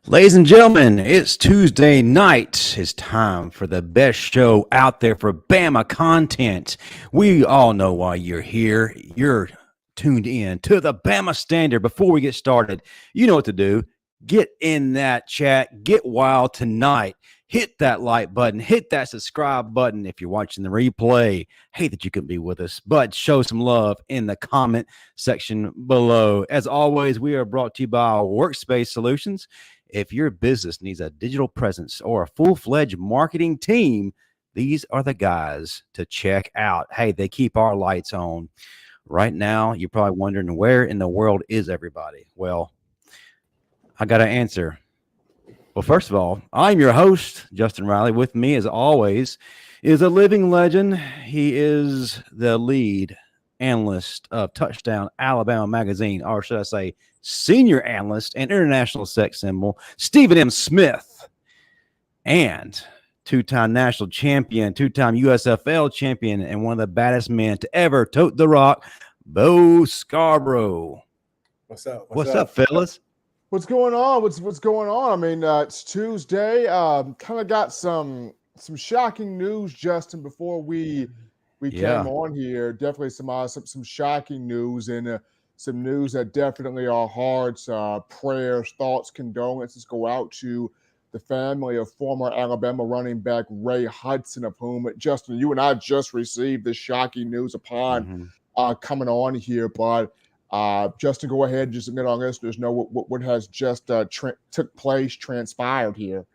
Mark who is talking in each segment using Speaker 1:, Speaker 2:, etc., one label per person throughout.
Speaker 1: Ladies and gentlemen, it's Tuesday night. It's time for the best show out there for Bama content. We all know why you're here. You're tuned in to the Bama Standard. Before we get started, you know what to do. Get in that chat. Get wild tonight. Hit that like button. Hit that subscribe button if you're watching the replay. Hate that you couldn't be with us, but show some love in the comment section below. As always, we are brought to you by Workspace Solutions. If your business needs a digital presence or a full-fledged marketing team, these are the guys to check out. Hey, they keep our lights on. Right now, you're probably wondering, where in the world is everybody? Well, I got an answer. Well, first of all, I'm your host, Justin Riley. With me, as always, is a living legend. He is the lead analyst of Touchdown Alabama magazine, or should I say senior analyst and international sex symbol, Stephen M. Smith, and two-time national champion, two-time USFL champion, and one of the baddest men to ever tote the rock, Bo Scarborough.
Speaker 2: What's up?
Speaker 1: What's up, fellas?
Speaker 2: What's going on? What's going on? I mean, it's Tuesday. Kind of got some shocking news, Justin, before we came on here. Definitely some shocking news, and some news that definitely our hearts, prayers, thoughts, condolences go out to the family of former Alabama running back Ray Hudson, of whom, Justin, you and I just received this shocking news upon coming on here. But Justin, go ahead and just let our listeners know what has just took place, transpired here.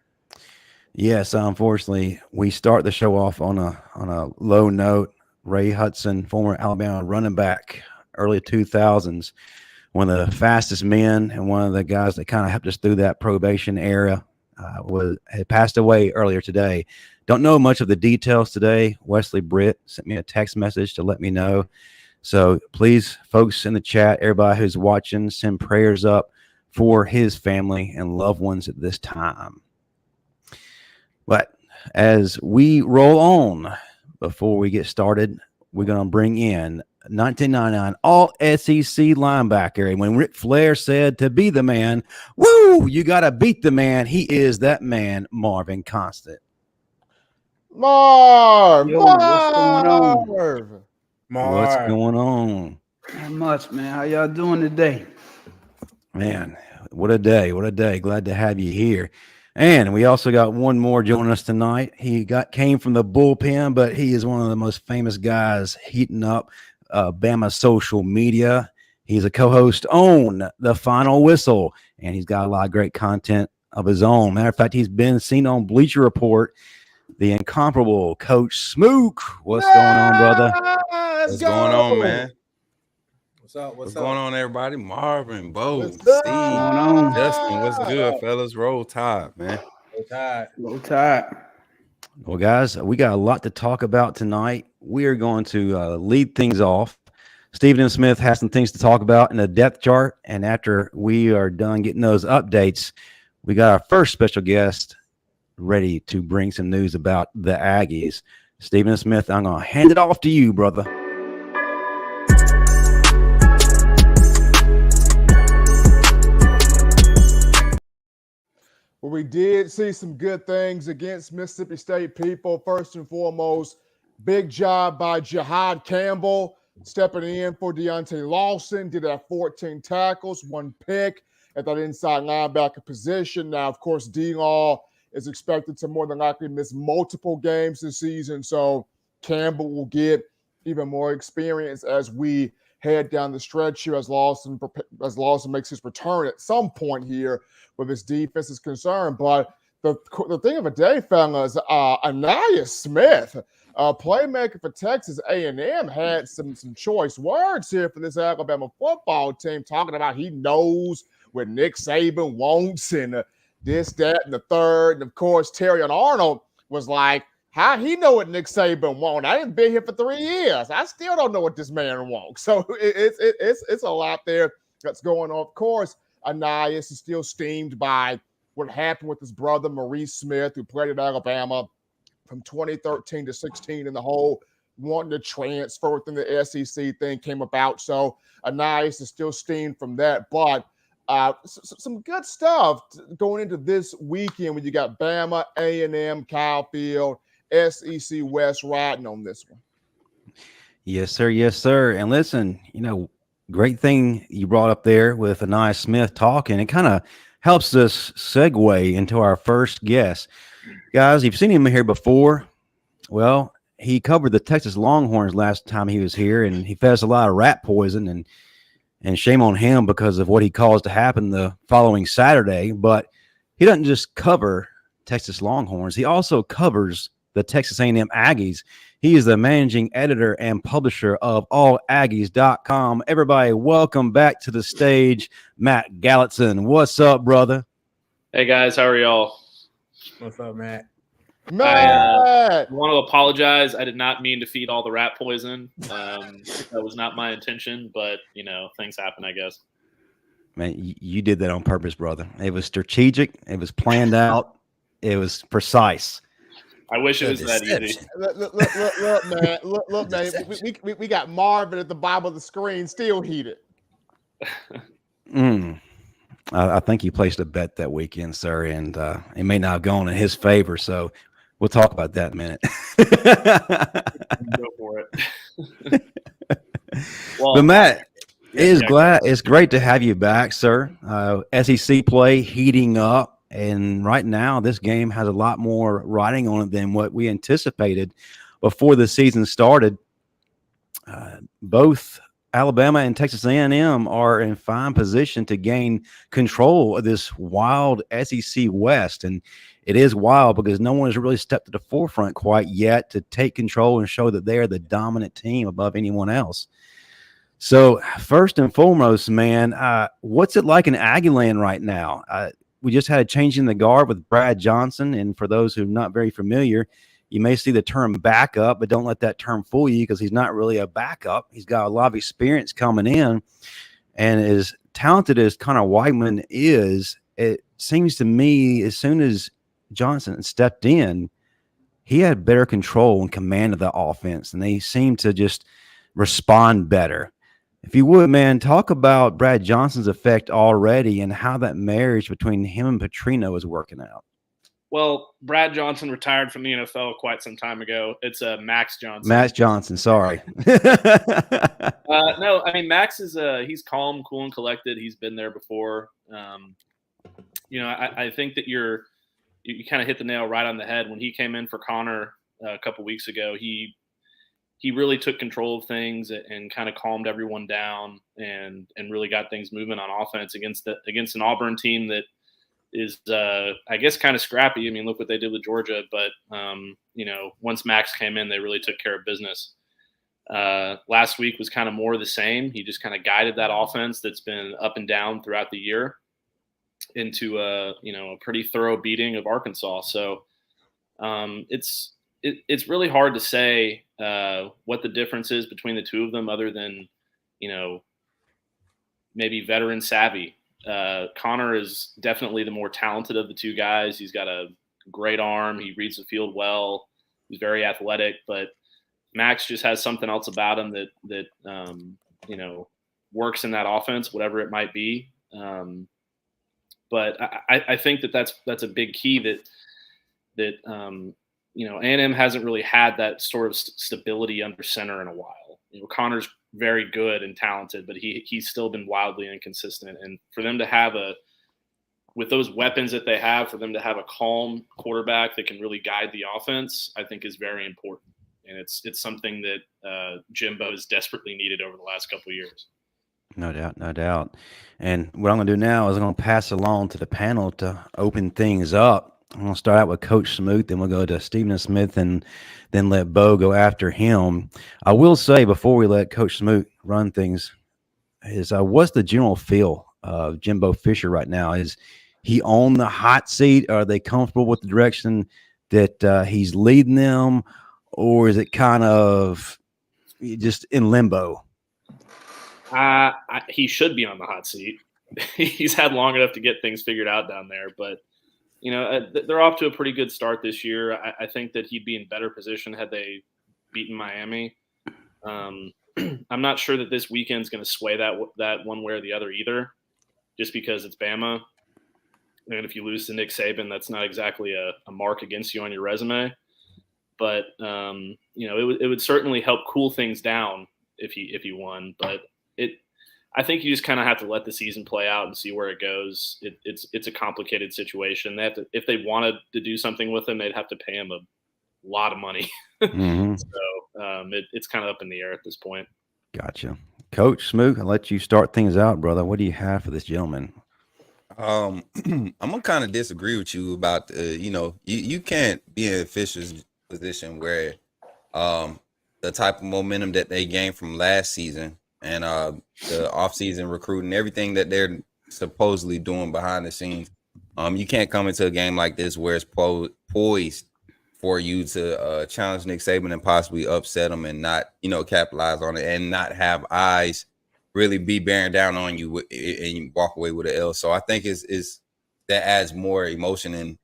Speaker 1: Yes, unfortunately, we start the show off on a low note. Ray Hudson, former Alabama running back, early 2000s, one of the fastest men and one of the guys that kind of helped us through that probation era, had passed away earlier today. Don't know much of the details today. Wesley Britt sent me a text message to let me know. So please, folks in the chat, everybody who's watching, send prayers up for his family and loved ones at this time. But as we roll on, before we get started, we're going to bring in 1999 all-SEC linebacker. And when Ric Flair said to be the man, woo, you got to beat the man. He is that man, Marvin Constant.
Speaker 2: Marv!
Speaker 3: What's going on?
Speaker 1: What's going on?
Speaker 3: Not much, man. How y'all doing today?
Speaker 1: Man, what a day. What a day. Glad to have you here. And we also got one more joining us tonight. He came from the bullpen, but he is one of the most famous guys heating up Bama social media. He's a co-host on The Final Whistle, and he's got a lot of great content of his own. Matter of fact, he's been seen on Bleacher Report. The incomparable Coach Smook. What's going on, brother?
Speaker 4: What's going on, man?
Speaker 2: What's
Speaker 4: going on, everybody? Marvin, Bo, Steve,
Speaker 3: on?
Speaker 4: Justin, what's good, fellas? Roll Tide, man.
Speaker 3: Roll Tide.
Speaker 1: Well, guys, we got a lot to talk about tonight. We are going to lead things off. Stephen M. Smith has some things to talk about in the depth chart, and after we are done getting those updates, we got our first special guest ready to bring some news about the Aggies. Stephen Smith, I'm going to hand it off to you, brother.
Speaker 2: Well, we did see some good things against Mississippi State people. First and foremost, big job by Jihad Campbell stepping in for Deontay Lawson. Did have 14 tackles, 1 pick at that inside linebacker position. Now, of course, D-Law is expected to more than likely miss multiple games this season. So Campbell will get even more experience as we head down the stretch here as Lawson makes his return at some point here where this defense is concerned. But the thing of the day, fellas, Ainias Smith, playmaker for Texas A&M, had some choice words here for this Alabama football team, talking about he knows what Nick Saban wants and this, that, and the third. And, of course, Terrion Arnold was like, how he know what Nick Saban wants? I ain't been here for 3 years. I still don't know what this man wants. So it's a lot there that's going on. Of course, Ainias is still steamed by what happened with his brother, Maurice Smith, who played at Alabama from 2013 to 16, and the whole wanting to transfer within the SEC thing came about. So Ainias is still steamed from that. But Some good stuff going into this weekend when you got Bama, A&M, Kyle Field, SEC West riding on this one.
Speaker 1: Yes, sir. Yes, sir. And listen, great thing you brought up there with Ainias Smith talking. It kind of helps us segue into our first guest. Guys, you've seen him here before. Well, he covered the Texas Longhorns last time he was here, and he fed us a lot of rat poison, and shame on him because of what he caused to happen the following Saturday. But he doesn't just cover Texas Longhorns. He also covers the Texas A&M Aggies. He is the managing editor and publisher of allaggies.com. Everybody, welcome back to the stage, Matt Galatzan. What's up, brother?
Speaker 5: Hey, guys. How are y'all?
Speaker 3: What's up, Matt?
Speaker 5: I want to apologize. I did not mean to feed all the rat poison. That was not my intention, but, things happen, I guess.
Speaker 1: Man, you did that on purpose, brother. It was strategic. It was planned out. It was precise.
Speaker 5: I wish it was that easy.
Speaker 2: Look, man. We got Marvin at the bottom of the screen, still heated.
Speaker 1: I think he placed a bet that weekend, sir, and it may not have gone in his favor. So we'll talk about that in a minute.
Speaker 5: Go for it. Well,
Speaker 1: but Matt, it's great to have you back, sir. SEC play heating up. And right now, this game has a lot more riding on it than what we anticipated before the season started. Both Alabama and Texas A&M are in fine position to gain control of this wild SEC West. And it is wild because no one has really stepped to the forefront quite yet to take control and show that they are the dominant team above anyone else. So first and foremost, man, what's it like in Aggieland right now? We just had a change in the guard with Brad Johnson. And for those who are not very familiar, you may see the term backup, but don't let that term fool you because he's not really a backup. He's got a lot of experience coming in. And as talented as Connor Whiteman is, it seems to me as soon as Johnson stepped in, he had better control and command of the offense. And they seem to just respond better. If you would, man, talk about Brad Johnson's effect already and how that marriage between him and Petrino is working out.
Speaker 5: Well, Brad Johnson retired from the NFL quite some time ago. It's Max Johnson.
Speaker 1: Max Johnson, sorry.
Speaker 5: No, I mean, Max is he's calm, cool, and collected. He's been there before. I think that you kind of hit the nail right on the head. When he came in for Connor a couple weeks ago, he really took control of things and kind of calmed everyone down and really got things moving on offense against an Auburn team that is, I guess, kind of scrappy. I mean, look what they did with Georgia. But, once Max came in, they really took care of business. Last week was kind of more of the same. He just kind of guided that offense that's been up and down throughout the year into a pretty thorough beating of Arkansas. So it's really hard to say what the difference is between the two of them other than, maybe veteran savvy. Connor is definitely the more talented of the two guys. He's got a great arm. He reads the field well. He's very athletic, but Max just has something else about him that works in that offense, whatever it might be. But I think that's a big key that A&M hasn't really had that sort of stability under center in a while. Connor's very good and talented, but he's still been wildly inconsistent. And for them to have with those weapons that they have, for them to have a calm quarterback that can really guide the offense, I think is very important. And it's something that Jimbo has desperately needed over the last couple of years.
Speaker 1: No doubt, no doubt. And what I'm going to do now is I'm going to pass along to the panel to open things up. I'm going to start out with Coach Smoot, then we'll go to Stephen Smith, and then let Bo go after him. I will say before we let Coach Smoot run things is what's the general feel of Jimbo Fisher right now? Is he on the hot seat? Are they comfortable with the direction that he's leading them? Or is it kind of just in limbo?
Speaker 5: He should be on the hot seat. He's had long enough to get things figured out down there. But, they're off to a pretty good start this year. I think that he'd be in better position had they beaten Miami. I'm not sure that this weekend's going to sway that one way or the other either, just because it's Bama. And if you lose to Nick Saban, that's not exactly a mark against you on your resume. But it would certainly help cool things down if you won. But I think you just kind of have to let the season play out and see where it goes. It's a complicated situation. They have to, if they wanted to do something with him, they'd have to pay him a lot of money.
Speaker 1: Mm-hmm.
Speaker 5: So it's kind of up in the air at this point.
Speaker 1: Gotcha. Coach Smook, I'll let you start things out, brother. What do you have for this gentleman?
Speaker 4: I'm gonna kind of disagree with you about you can't be in Fisher's position where the type of momentum that they gained from last season and the offseason recruiting, everything that they're supposedly doing behind the scenes. You can't come into a game like this where it's poised for you to challenge Nick Saban and possibly upset him and not, capitalize on it and not have eyes really be bearing down on you and you walk away with an L. So I think is that adds more emotion and,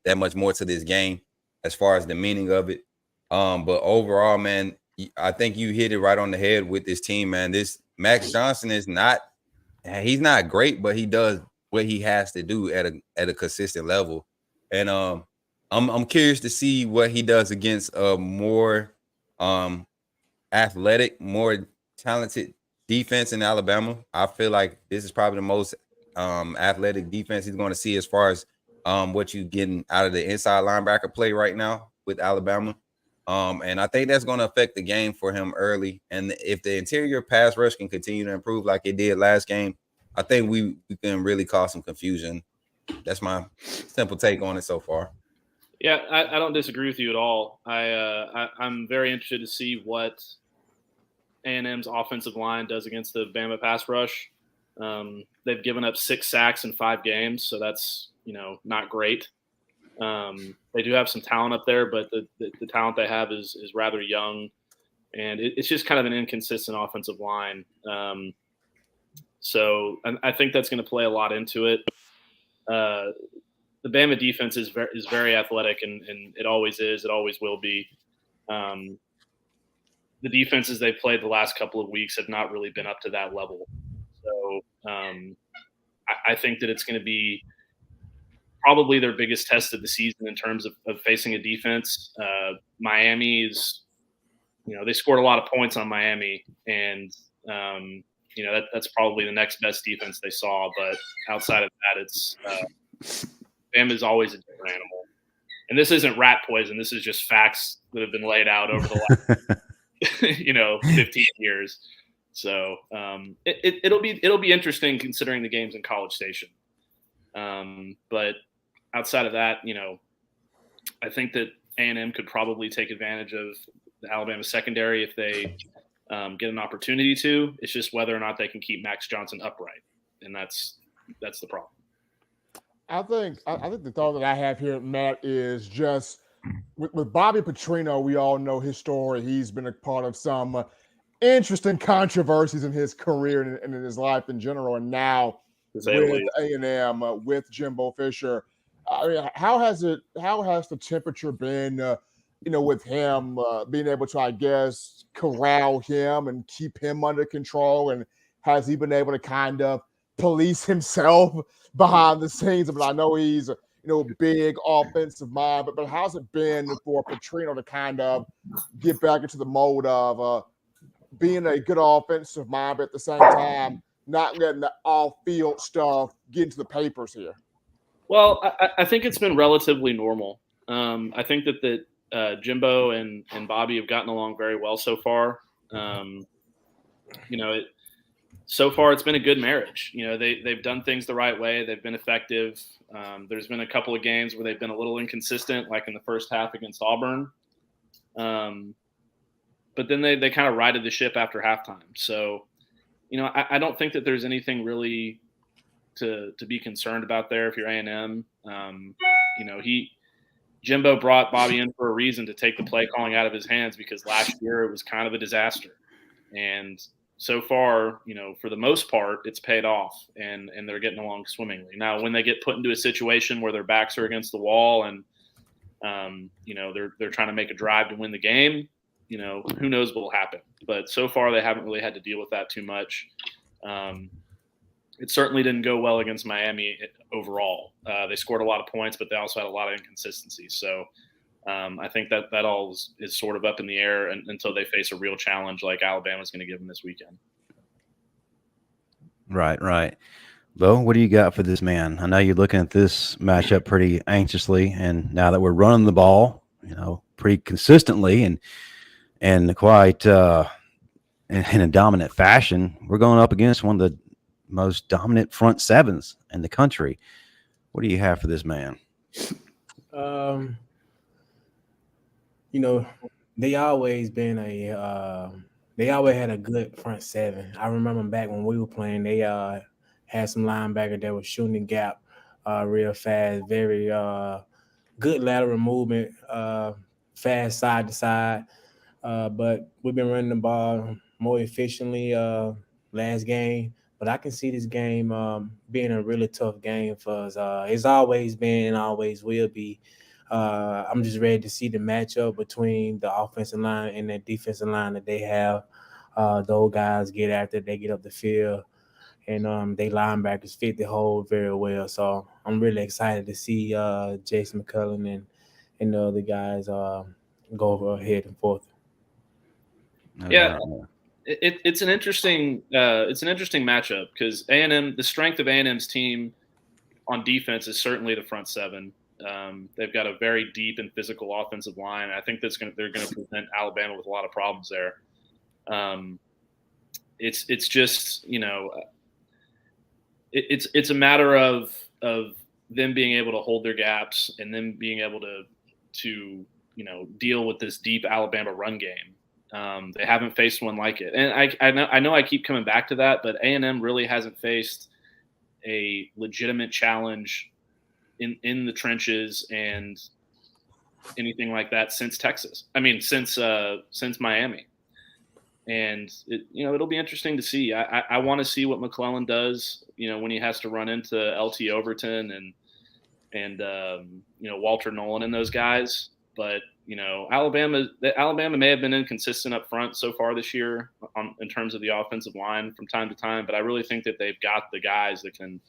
Speaker 4: that much more to this game as far as the meaning of it. But overall, man, I think you hit it right on the head with this team, man. This Max Johnson he's not great, but he does what he has to do at a consistent level. And I'm curious to see what he does against a more athletic, more talented defense in Alabama. I feel like this is probably the most athletic defense he's going to see as far as what you getting out of the inside linebacker play right now with Alabama. And I think that's going to affect the game for him early. And if the interior pass rush can continue to improve like it did last game, I think we can really cause some confusion. That's my simple take on it so far.
Speaker 5: Yeah, I don't disagree with you at all. I'm very interested to see what A&M's offensive line does against the Bama pass rush. They've given up 6 sacks in 5 games, so that's not great. They do have some talent up there, but the talent they have is rather young, and it's just kind of an inconsistent offensive line. So I think that's going to play a lot into it. The Bama defense is very athletic, and it always is. It always will be. The defenses they've played the last couple of weeks have not really been up to that level. So I think that it's going to be probably their biggest test of the season in terms of facing a defense. Miami is, they scored a lot of points on Miami, and that's probably the next best defense they saw. But outside of that, it's Bama is always a different animal. And this isn't rat poison. This is just facts that have been laid out over the last 15 years. So it'll be interesting considering the games in College Station. But outside of that, I think that A&M could probably take advantage of the Alabama secondary if they get an opportunity to. It's just whether or not they can keep Max Johnson upright, and that's the problem.
Speaker 2: I think the thought that I have here, Matt, is just with Bobby Petrino. We all know his story. He's been a part of some interesting controversies in his career and in his life in general, and now with A&M, with Jimbo Fisher. I mean, how has the temperature been, with him being able to, I guess, corral him and keep him under control? And has he been able to kind of police himself behind the scenes? I mean, I know he's, big offensive mind, but how's it been for Petrino to kind of get back into the mode of being a good offensive mind, but at the same time, not letting the off-field stuff get into the papers here?
Speaker 5: Well, I think it's been relatively normal. I think that Jimbo and Bobby have gotten along very well so far. So far it's been a good marriage. They've done things the right way. They've been effective. There's been a couple of games where they've been a little inconsistent, like in the first half against Auburn. But then they kind of righted the ship after halftime. So, I don't think that there's anything really to be concerned about there if you're A&M. Jimbo brought Bobby in for a reason, to take the play calling out of his hands, because last year it was kind of a disaster. And so far, for the most part, it's paid off, and they're getting along swimmingly. Now, when they get put into a situation where their backs are against the wall and they're trying to make a drive to win the game, who knows what will happen. But so far, they haven't really had to deal with that too much. it certainly didn't go well against Miami overall. They scored a lot of points, but they also had a lot of inconsistencies. So I think that all is sort of up in the air until they face a real challenge like Alabama's going to give them this weekend.
Speaker 1: Right. Bo, what do you got for this man? I know you're looking at this matchup pretty anxiously, and now that we're running the ball, pretty consistently and quite in a dominant fashion, we're going up against one of the most dominant front sevens in the country. What do you have for this man?
Speaker 3: They always been they always had a good front seven. I remember back when we were playing, they had some linebacker that was shooting the gap real fast, very good lateral movement, fast side to side. But we've been running the ball more efficiently last game. But I can see this game being a really tough game for us. It's always been and always will be. I'm just ready to see the matchup between the offensive line and the defensive line that they have. Those guys get after it, they get up the field, and they linebackers fit the hole very well. So I'm really excited to see Jason McCullough and the other guys go ahead and forth.
Speaker 5: Yeah, it's an interesting matchup because A&M, the strength of A&M's team on defense is certainly the front seven. They've got a very deep and physical offensive line. I think they're going to present Alabama with a lot of problems there. It's just it's a matter of them being able to hold their gaps and them being able to deal with this deep Alabama run game. They haven't faced one like it, and I know I keep coming back to that, but A&M really hasn't faced a legitimate challenge in the trenches and anything like that since Texas. I mean, since Miami, and it'll be interesting to see. I want to see what McClellan does, when he has to run into LT Overton and Walter Nolan and those guys. But Alabama may have been inconsistent up front so far this year in terms of the offensive line from time to time, but I really think that they've got the guys that can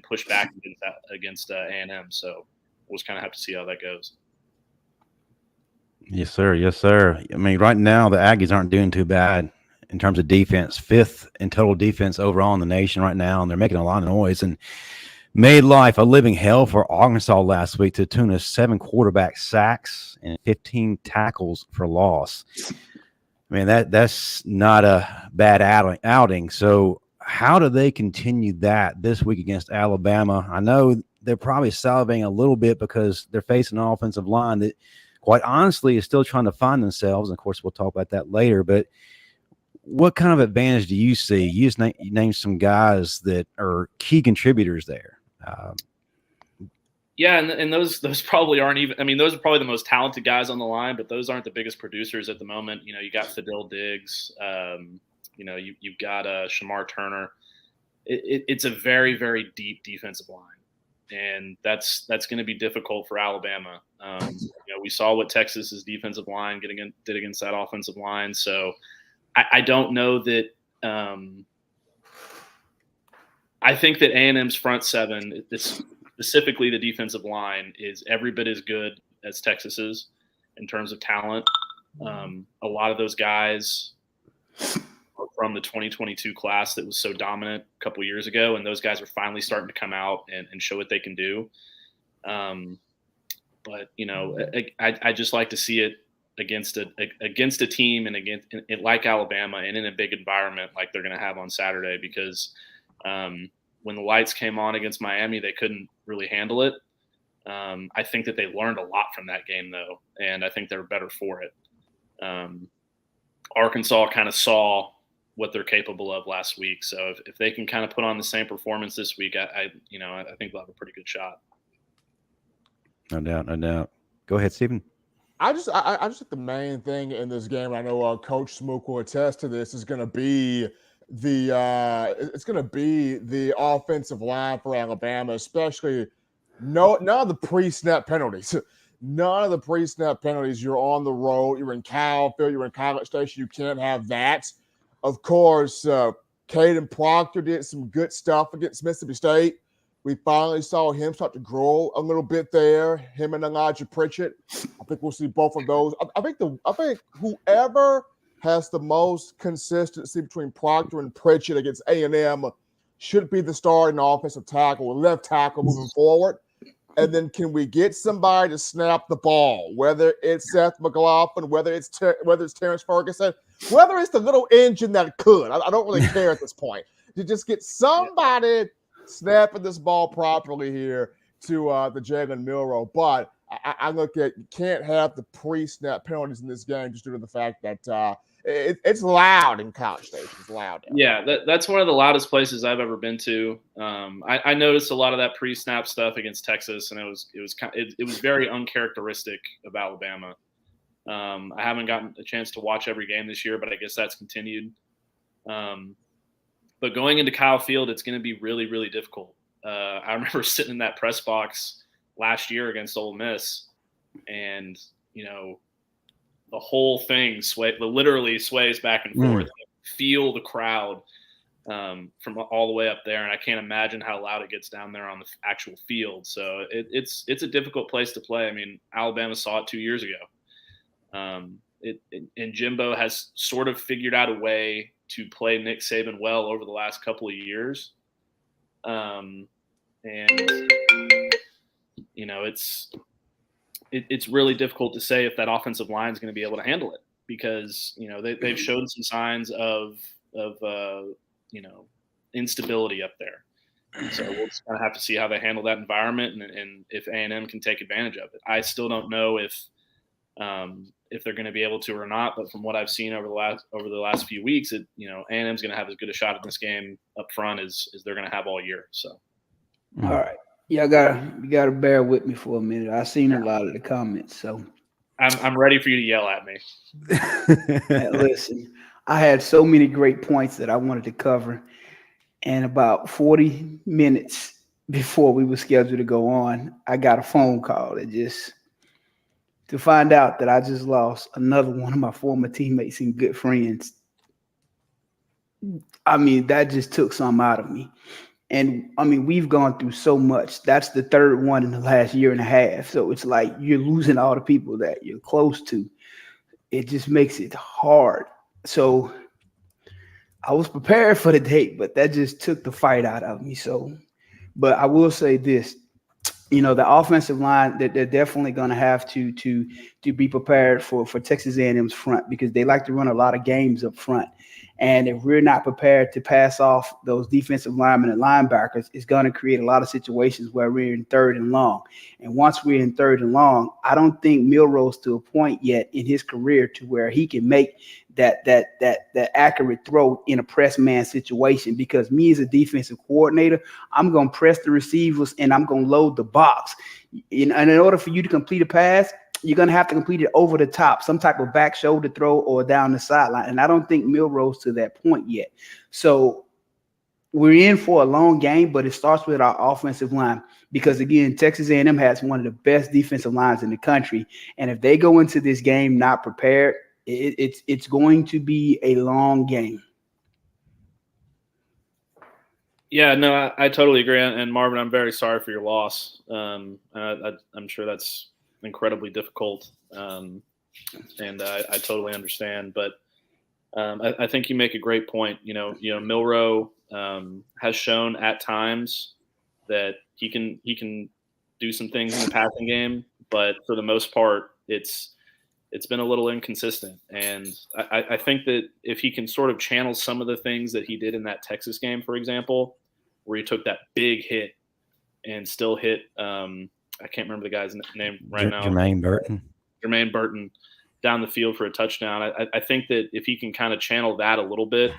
Speaker 5: push back against A&M. So we'll just kind of have to see how that goes.
Speaker 1: Yes, sir. I mean, right now the Aggies aren't doing too bad in terms of defense. 5th in total defense overall in the nation right now, and they're making a lot of noise and made life a living hell for Arkansas last week to the tune of 7 quarterback sacks and 15 tackles for loss. I mean, that's not a bad outing. So how do they continue that this week against Alabama? I know they're probably salivating a little bit because they're facing an offensive line that, quite honestly, is still trying to find themselves. And of course, we'll talk about that later. But what kind of advantage do you see? You just name some guys that are key contributors there.
Speaker 5: Yeah, and those probably aren't even. I mean, those are probably the most talented guys on the line, but those aren't the biggest producers at the moment. You got Fadil Diggs. You've got Shamar Turner. It's a very, very deep defensive line, and that's going to be difficult for Alabama. We saw what Texas's defensive line did against that offensive line, so I don't know that. I think that A&M's front seven, specifically the defensive line, is every bit as good as Texas's in terms of talent. A lot of those guys are from the 2022 class that was so dominant a couple of years ago, and those guys are finally starting to come out and show what they can do. But I just like to see it against a team and against like Alabama and in a big environment like they're going to have on Saturday, because when the lights came on against Miami, they couldn't really handle it. I think that they learned a lot from that game, though, and I think they're better for it. Arkansas kind of saw what they're capable of last week, so if they can kind of put on the same performance this week, I think they'll have a pretty good shot.
Speaker 1: No doubt. Go ahead, Stephen.
Speaker 2: I just think the main thing in this game, I know Coach Smook will attest to this, is going to be the offensive line for Alabama, especially none of the pre-snap penalties. None of the pre-snap penalties. You're on the road. You're in Calfield. You're in College Station. You can't have that. Of course, Caden Proctor did some good stuff against Mississippi State. We finally saw him start to grow a little bit there. Him and Elijah Pritchett. I think we'll see both of those. I think whoever has the most consistency between Proctor and Pritchett against A&M should be the starting offensive tackle or left tackle moving forward. And then can we get somebody to snap the ball, whether it's Seth McLaughlin, whether it's Terrence Ferguson, whether it's the little engine that could. I don't really care at this point. To just get somebody snapping this ball properly here to the Jalen Milroe. But I look at, you can't have the pre-snap penalties in this game just due to the fact that it's loud in College Station. It's loud.
Speaker 5: Yeah, that's one of the loudest places I've ever been to. I noticed a lot of that pre-snap stuff against Texas, and it was very uncharacteristic of Alabama. I haven't gotten a chance to watch every game this year, but I guess that's continued. But going into Kyle Field, it's going to be really, really difficult. I remember sitting in that press box last year against Ole Miss, and the whole thing literally sways back and forth. Feel the crowd from all the way up there, and I can't imagine how loud it gets down there on the actual field. So it's a difficult place to play. I mean, Alabama saw it 2 years ago. And Jimbo has sort of figured out a way to play Nick Saban well over the last couple of years. It's really difficult to say if that offensive line is going to be able to handle it, because they've shown some signs of instability up there. So we'll just kind of have to see how they handle that environment and if A&M can take advantage of it. I still don't know if they're going to be able to or not, but from what I've seen over the last few weeks, A&M's going to have as good a shot at this game up front as they're going to have all year. So,
Speaker 6: all right. Yeah, you gotta bear with me for a minute. I've seen a lot of the comments, so
Speaker 5: I'm ready for you to yell at me.
Speaker 6: Listen, I had so many great points that I wanted to cover, and about 40 minutes before we were scheduled to go on, I got a phone call to find out that I just lost another one of my former teammates and good friends. I mean, that just took something out of me. And I mean, we've gone through so much. That's the third one in the last year and a half. So it's like you're losing all the people that you're close to. It just makes it hard. So I was prepared for the date, but that just took the fight out of me. So, but I will say this, the offensive line, that they're definitely going to have to be prepared for Texas A&M's front, because they like to run a lot of games up front. And if we're not prepared to pass off those defensive linemen and linebackers, it's going to create a lot of situations where we're in third and long. And once we're in third and long, I don't think Milroe's to a point yet in his career to where he can make that accurate throw in a press man situation, because me as a defensive coordinator, I'm going to press the receivers and I'm going to load the box. And in order for you to complete a pass, you're going to have to complete it over the top, some type of back shoulder throw or down the sideline. And I don't think Milroe's to that point yet. So we're in for a long game, but it starts with our offensive line, because, again, Texas A&M has one of the best defensive lines in the country. And if they go into this game not prepared, it's going to be a long game.
Speaker 5: Yeah, no, I totally agree. And Marvin, I'm very sorry for your loss. I'm sure that's incredibly difficult, and I totally understand. But I think you make a great point. Milroe has shown at times that he can do some things in the passing game, but for the most part, it's been a little inconsistent. And I think that if he can sort of channel some of the things that he did in that Texas game, for example, where he took that big hit and still hit I can't remember the guy's name right now.
Speaker 1: Jermaine
Speaker 5: Burton down the field for a touchdown. I think that if he can kind of channel that a little bit,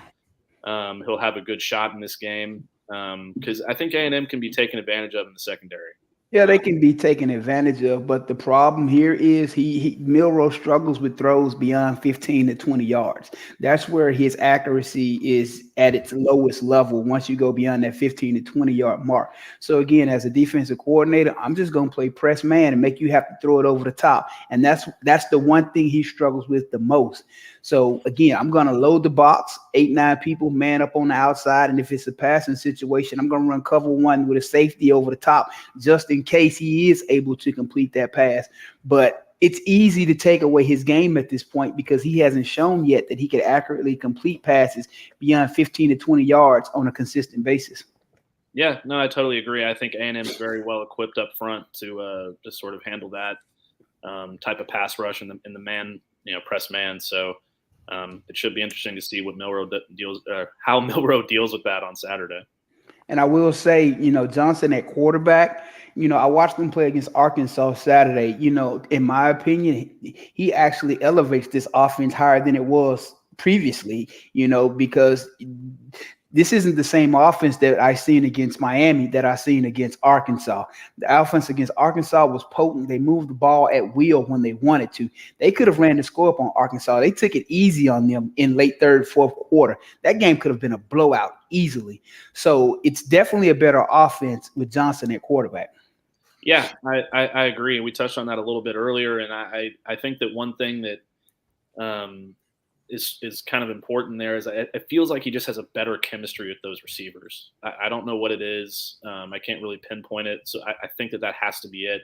Speaker 5: he'll have a good shot in this game, because I think A&M can be taken advantage of in the secondary.
Speaker 6: Yeah, they can be taken advantage of, but the problem here is Milroe struggles with throws beyond 15 to 20 yards. That's where his accuracy is at its lowest level once you go beyond that 15 to 20-yard mark. So again, as a defensive coordinator, I'm just going to play press man and make you have to throw it over the top. And that's the one thing he struggles with the most. So again, I'm going to load the box, 8-9 people, man up on the outside, and if it's a passing situation, I'm going to run cover one with a safety over the top just in case he is able to complete that pass. But it's easy to take away his game at this point because he hasn't shown yet that he can accurately complete passes beyond 15 to 20 yards on a consistent basis.
Speaker 5: Yeah, no, I totally agree. I think A&M is very well equipped up front to sort of handle that type of pass rush in the man, press man. So it should be interesting to see what how Milroe deals with that on Saturday.
Speaker 6: And I will say, Johnson at quarterback, I watched him play against Arkansas Saturday. In my opinion, he actually elevates this offense higher than it was previously, because this isn't the same offense that I seen against Miami that I seen against Arkansas. The offense against Arkansas was potent. They moved the ball at will when they wanted to. They could have ran the score up on Arkansas. They took it easy on them in late third, fourth quarter. That game could have been a blowout easily. So it's definitely a better offense with Johnson at quarterback.
Speaker 5: Yeah, I agree. We touched on that a little bit earlier, and I think that one thing that is kind of important there is it feels like he just has a better chemistry with those receivers. I don't know what it is. I can't really pinpoint it. So I think that has to be it.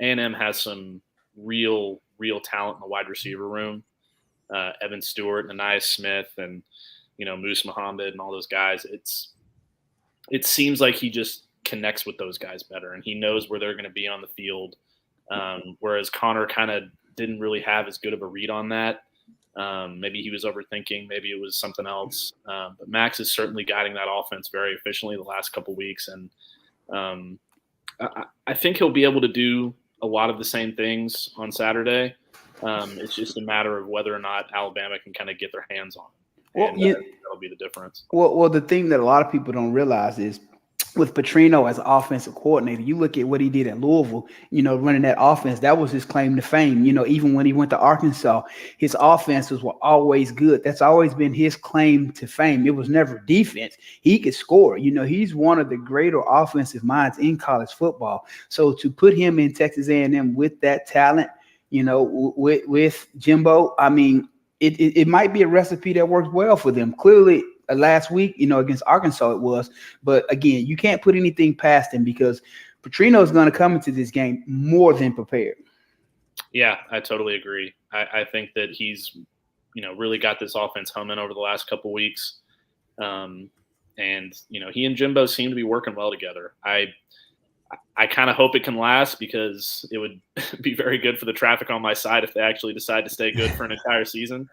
Speaker 5: A&M has some real talent in the wide receiver room. Evan Stewart and Ainias Smith and, Moose Muhammad and all those guys. It seems like he just connects with those guys better and he knows where they're going to be on the field. Whereas Connor kind of didn't really have as good of a read on that. Maybe he was overthinking. Maybe it was something else. But Max is certainly guiding that offense very efficiently the last couple of weeks. And I think he'll be able to do a lot of the same things on Saturday. It's just a matter of whether or not Alabama can kind of get their hands on him.
Speaker 6: Well,
Speaker 5: that'll be the difference.
Speaker 6: Well, the thing that a lot of people don't realize is with Petrino as offensive coordinator, you look at what he did at Louisville, running that offense, that was his claim to fame. Even when he went to Arkansas, his offenses were always good. That's always been his claim to fame. It was never defense. He could score. He's one of the greater offensive minds in college football. So to put him in Texas A&M with that talent, with Jimbo, I mean, it might be a recipe that works well for them. Clearly, last week, against Arkansas it was. But again, you can't put anything past him because Petrino is going to come into this game more than prepared.
Speaker 5: Yeah, I totally agree. I think that he's, really got this offense humming over the last couple of weeks. And, he and Jimbo seem to be working well together. I kind of hope it can last because it would be very good for the traffic on my side if they actually decide to stay good for an entire season.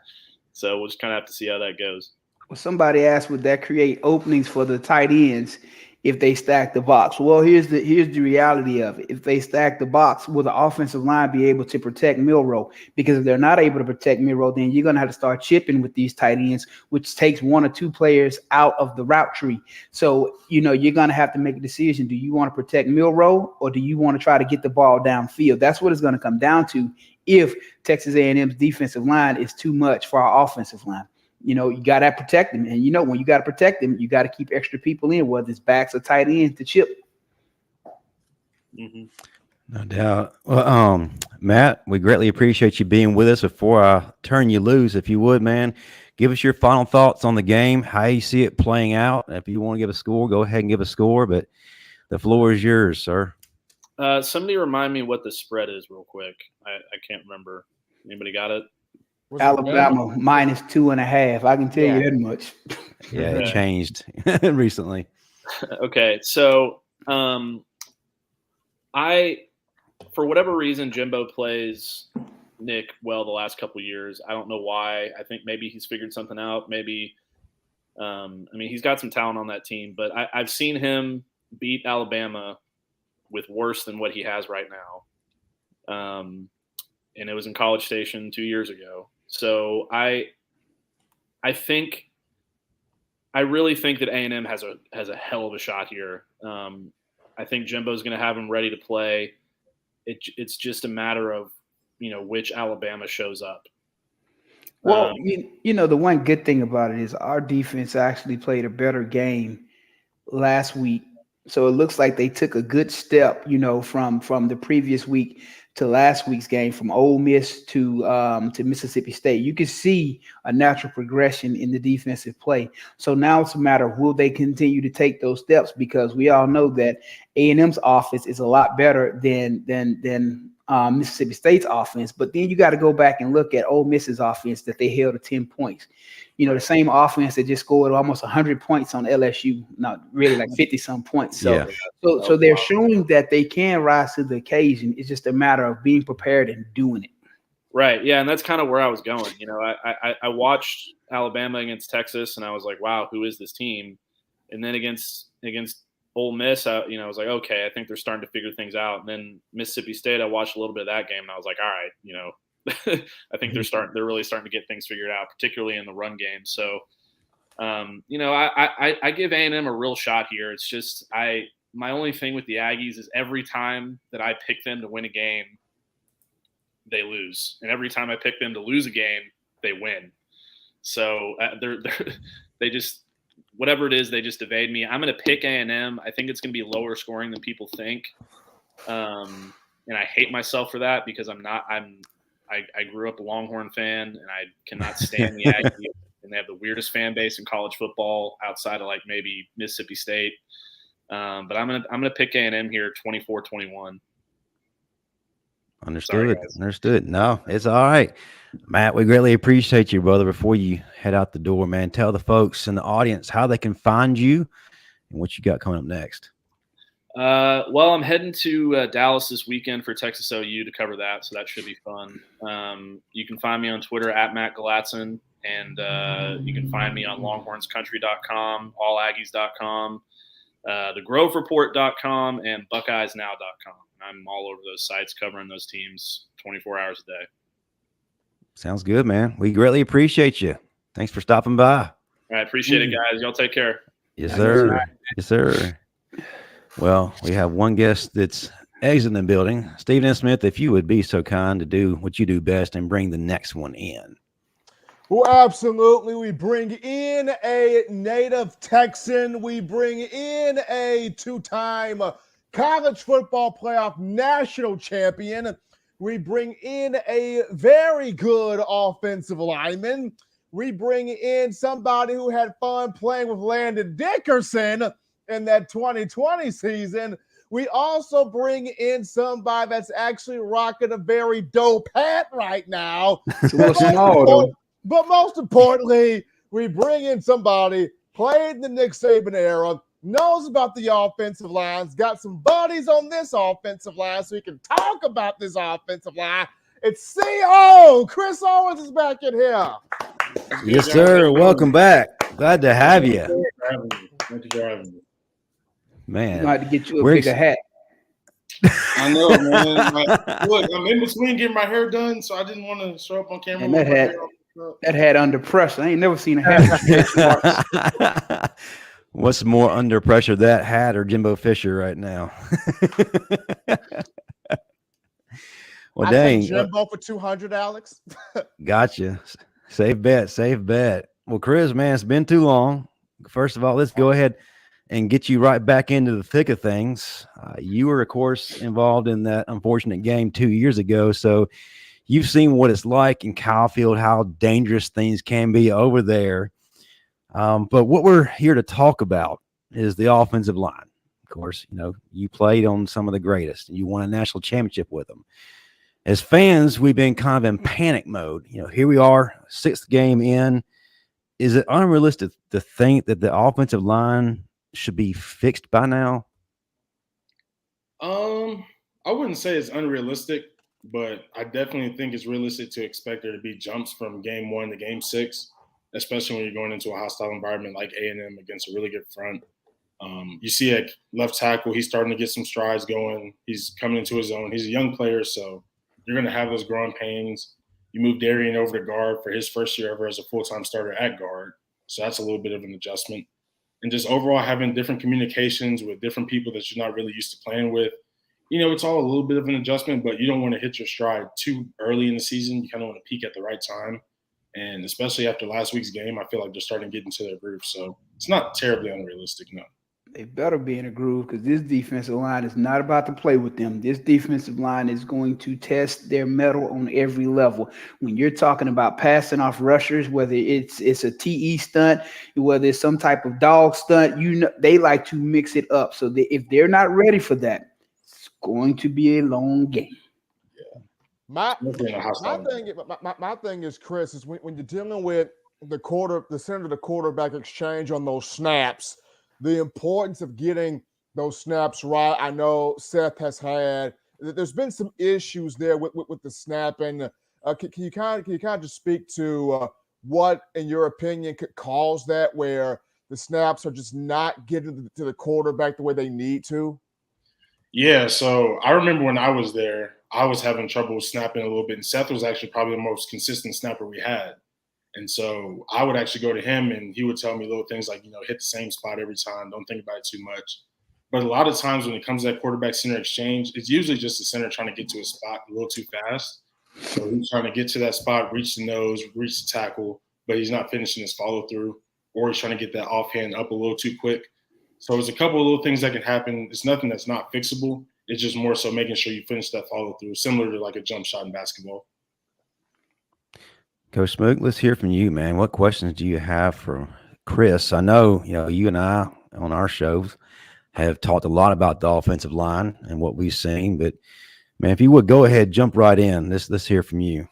Speaker 5: So we'll just kind of have to see how that goes.
Speaker 6: Well, somebody asked, would that create openings for the tight ends if they stack the box? Well, here's the reality of it. If they stack the box, will the offensive line be able to protect Milroe? Because if they're not able to protect Milroe, then you're going to have to start chipping with these tight ends, which takes one or two players out of the route tree. So, you're going to have to make a decision. Do you want to protect Milroe or do you want to try to get the ball downfield? That's what it's going to come down to if Texas A&M's defensive line is too much for our offensive line. You got to protect them. And, when you got to protect them, you got to keep extra people in, whether it's backs or tight ends to chip.
Speaker 5: Mm-hmm.
Speaker 1: No doubt. Well, Matt, we greatly appreciate you being with us. Before I turn you loose, if you would, man, give us your final thoughts on the game, how you see it playing out. If you want to give a score, go ahead and give a score, but the floor is yours, sir.
Speaker 5: Somebody remind me what the spread is real quick. I can't remember. Anybody got it?
Speaker 6: Alabama minus 2.5. I can tell you that much.
Speaker 1: Yeah, it changed recently.
Speaker 5: Okay, so for whatever reason, Jimbo plays Nick well the last couple of years. I don't know why. I think maybe he's figured something out. Maybe, he's got some talent on that team, but I've seen him beat Alabama with worse than what he has right now. And it was in College Station 2 years ago. So I really think that A&M has a hell of a shot here. I think Jimbo's going to have him ready to play. It's just a matter of, which Alabama shows up.
Speaker 6: Well, the one good thing about it is our defense actually played a better game last week. So it looks like they took a good step, from the previous week to last week's game, from Ole Miss to Mississippi State. You can see a natural progression in the defensive play. So now it's a matter of, will they continue to take those steps? Because we all know that A&M's offense is a lot better than Mississippi State's offense. But then you got to go back and look at Ole Miss's offense that they held to 10 points. The same offense that just scored almost 100 points on LSU, not really, like 50-some points. So, so they're showing that they can rise to the occasion. It's just a matter of being prepared and doing it.
Speaker 5: Right. Yeah, and that's kind of where I was going. I watched Alabama against Texas, and I was like, wow, who is this team? And then against Ole Miss, I was like, okay, I think they're starting to figure things out. And then Mississippi State, I watched a little bit of that game, and I was like, all right, I think they're really starting to get things figured out, particularly in the run game. So, I give A&M a real shot here. It's just my only thing with the Aggies is every time that I pick them to win a game, they lose, and every time I pick them to lose a game, they win. So they just, whatever it is, they just evade me. I'm going to pick A&M. I think it's going to be lower scoring than people think, and I hate myself for that because I grew up a Longhorn fan, and I cannot stand the Aggies, and they have the weirdest fan base in college football outside of like maybe Mississippi State. But I'm gonna pick A&M here, 24-21.
Speaker 1: Understood. Understood. No, it's all right, Matt. We greatly appreciate you, brother. Before you head out the door, man, tell the folks in the audience how they can find you and what you got coming up next.
Speaker 5: Well, I'm heading to Dallas this weekend for Texas OU to cover that, so that should be fun. You can find me on Twitter at Matt Galatzan, and you can find me on longhornscountry.com, allaggies.com, thegrovereport.com, and buckeyesnow.com. I'm all over those sites covering those teams 24 hours a day.
Speaker 1: Sounds good, man. We greatly appreciate you. Thanks for stopping by.
Speaker 5: All right, appreciate it, guys. Y'all take care.
Speaker 1: Yes, sir. Yes, sir. Well, we have one guest that's exiting the building. Ainias Smith, if you would be so kind to do what you do best and bring the next one in.
Speaker 2: Well, absolutely. We bring in a native Texan. We bring in a two-time college football playoff national champion. We bring in a very good offensive lineman. We bring in somebody who had fun playing with Landon Dickerson in that 2020 season. We also bring in somebody that's actually rocking a very dope hat right now. But most importantly, we bring in somebody played in the Nick Saban era, knows about the offensive lines, got some buddies on this offensive line so he can talk about this offensive line. It's CO. Chris Owens is back in here.
Speaker 1: Yes, sir. Welcome back. Glad to have you.
Speaker 7: Thank you for having me.
Speaker 1: Man,
Speaker 6: I had to get you a bigger hat.
Speaker 7: I know, man. Look, I'm in between getting my hair done, so I didn't want to show up on camera.
Speaker 6: And that hat under pressure. I ain't never seen a hat.
Speaker 1: What's more under pressure, that hat or Jimbo Fisher right now? Well, dang.
Speaker 2: Jimbo for 200, Alex.
Speaker 1: Gotcha. Safe bet. Well, Chris, man, it's been too long. First of all, let's go ahead and get you right back into the thick of things. You were, of course, involved in that unfortunate game 2 years ago. So you've seen what it's like in Kyle Field, how dangerous things can be over there. But what we're here to talk about is the offensive line. Of course, you played on some of the greatest, and you won a national championship with them. As fans, we've been kind of in panic mode. Here we are, sixth game in. Is it unrealistic to think that the offensive line should be fixed by now?
Speaker 7: I wouldn't say it's unrealistic, but I definitely think it's realistic to expect there to be jumps from game 1 to game 6, especially when you're going into a hostile environment like A&M against a really good front. You see at left tackle, he's starting to get some strides going. He's coming into his own. He's a young player, so you're going to have those growing pains. You move Terrion over to guard for his first year ever as a full-time starter at guard, so that's a little bit of an adjustment. and just overall having different communications with different people that you're not really used to playing with. It's all a little bit of an adjustment, but you don't want to hit your stride too early in the season. You kind of want to peak at the right time. And especially after last week's game, I feel like they're starting to get into their groove. So it's not terribly unrealistic, no.
Speaker 6: They better be in a groove because this defensive line is not about to play with them. This defensive line is going to test their mettle on every level. When you're talking about passing off rushers, whether it's a TE stunt, whether it's some type of dog stunt, they like to mix it up. So if they're not ready for that, it's going to be a long game.
Speaker 2: My thing is, Chris, is when you're dealing with the center of the quarterback exchange on those snaps, the importance of getting those snaps right. I know Seth has there's been some issues there with the snapping. Can you kind of just speak to what, in your opinion, could cause that, where the snaps are just not getting to the quarterback the way they need to?
Speaker 7: Yeah, so I remember when I was there, I was having trouble snapping a little bit, and Seth was actually probably the most consistent snapper we had. And so I would actually go to him, and he would tell me little things like, hit the same spot every time. Don't think about it too much. But a lot of times when it comes to that quarterback center exchange, it's usually just the center trying to get to a spot a little too fast. So he's trying to get to that spot, reach the nose, reach the tackle, but he's not finishing his follow through, or he's trying to get that offhand up a little too quick. So there's a couple of little things that can happen. It's nothing that's not fixable. It's just more so making sure you finish that follow through, similar to like a jump shot in basketball.
Speaker 1: Coach Smook, let's hear from you, man. What questions do you have for Chris? I know, you and I on our shows have talked a lot about the offensive line and what we've seen, but man, if you would go ahead, jump right in. Let's hear from you.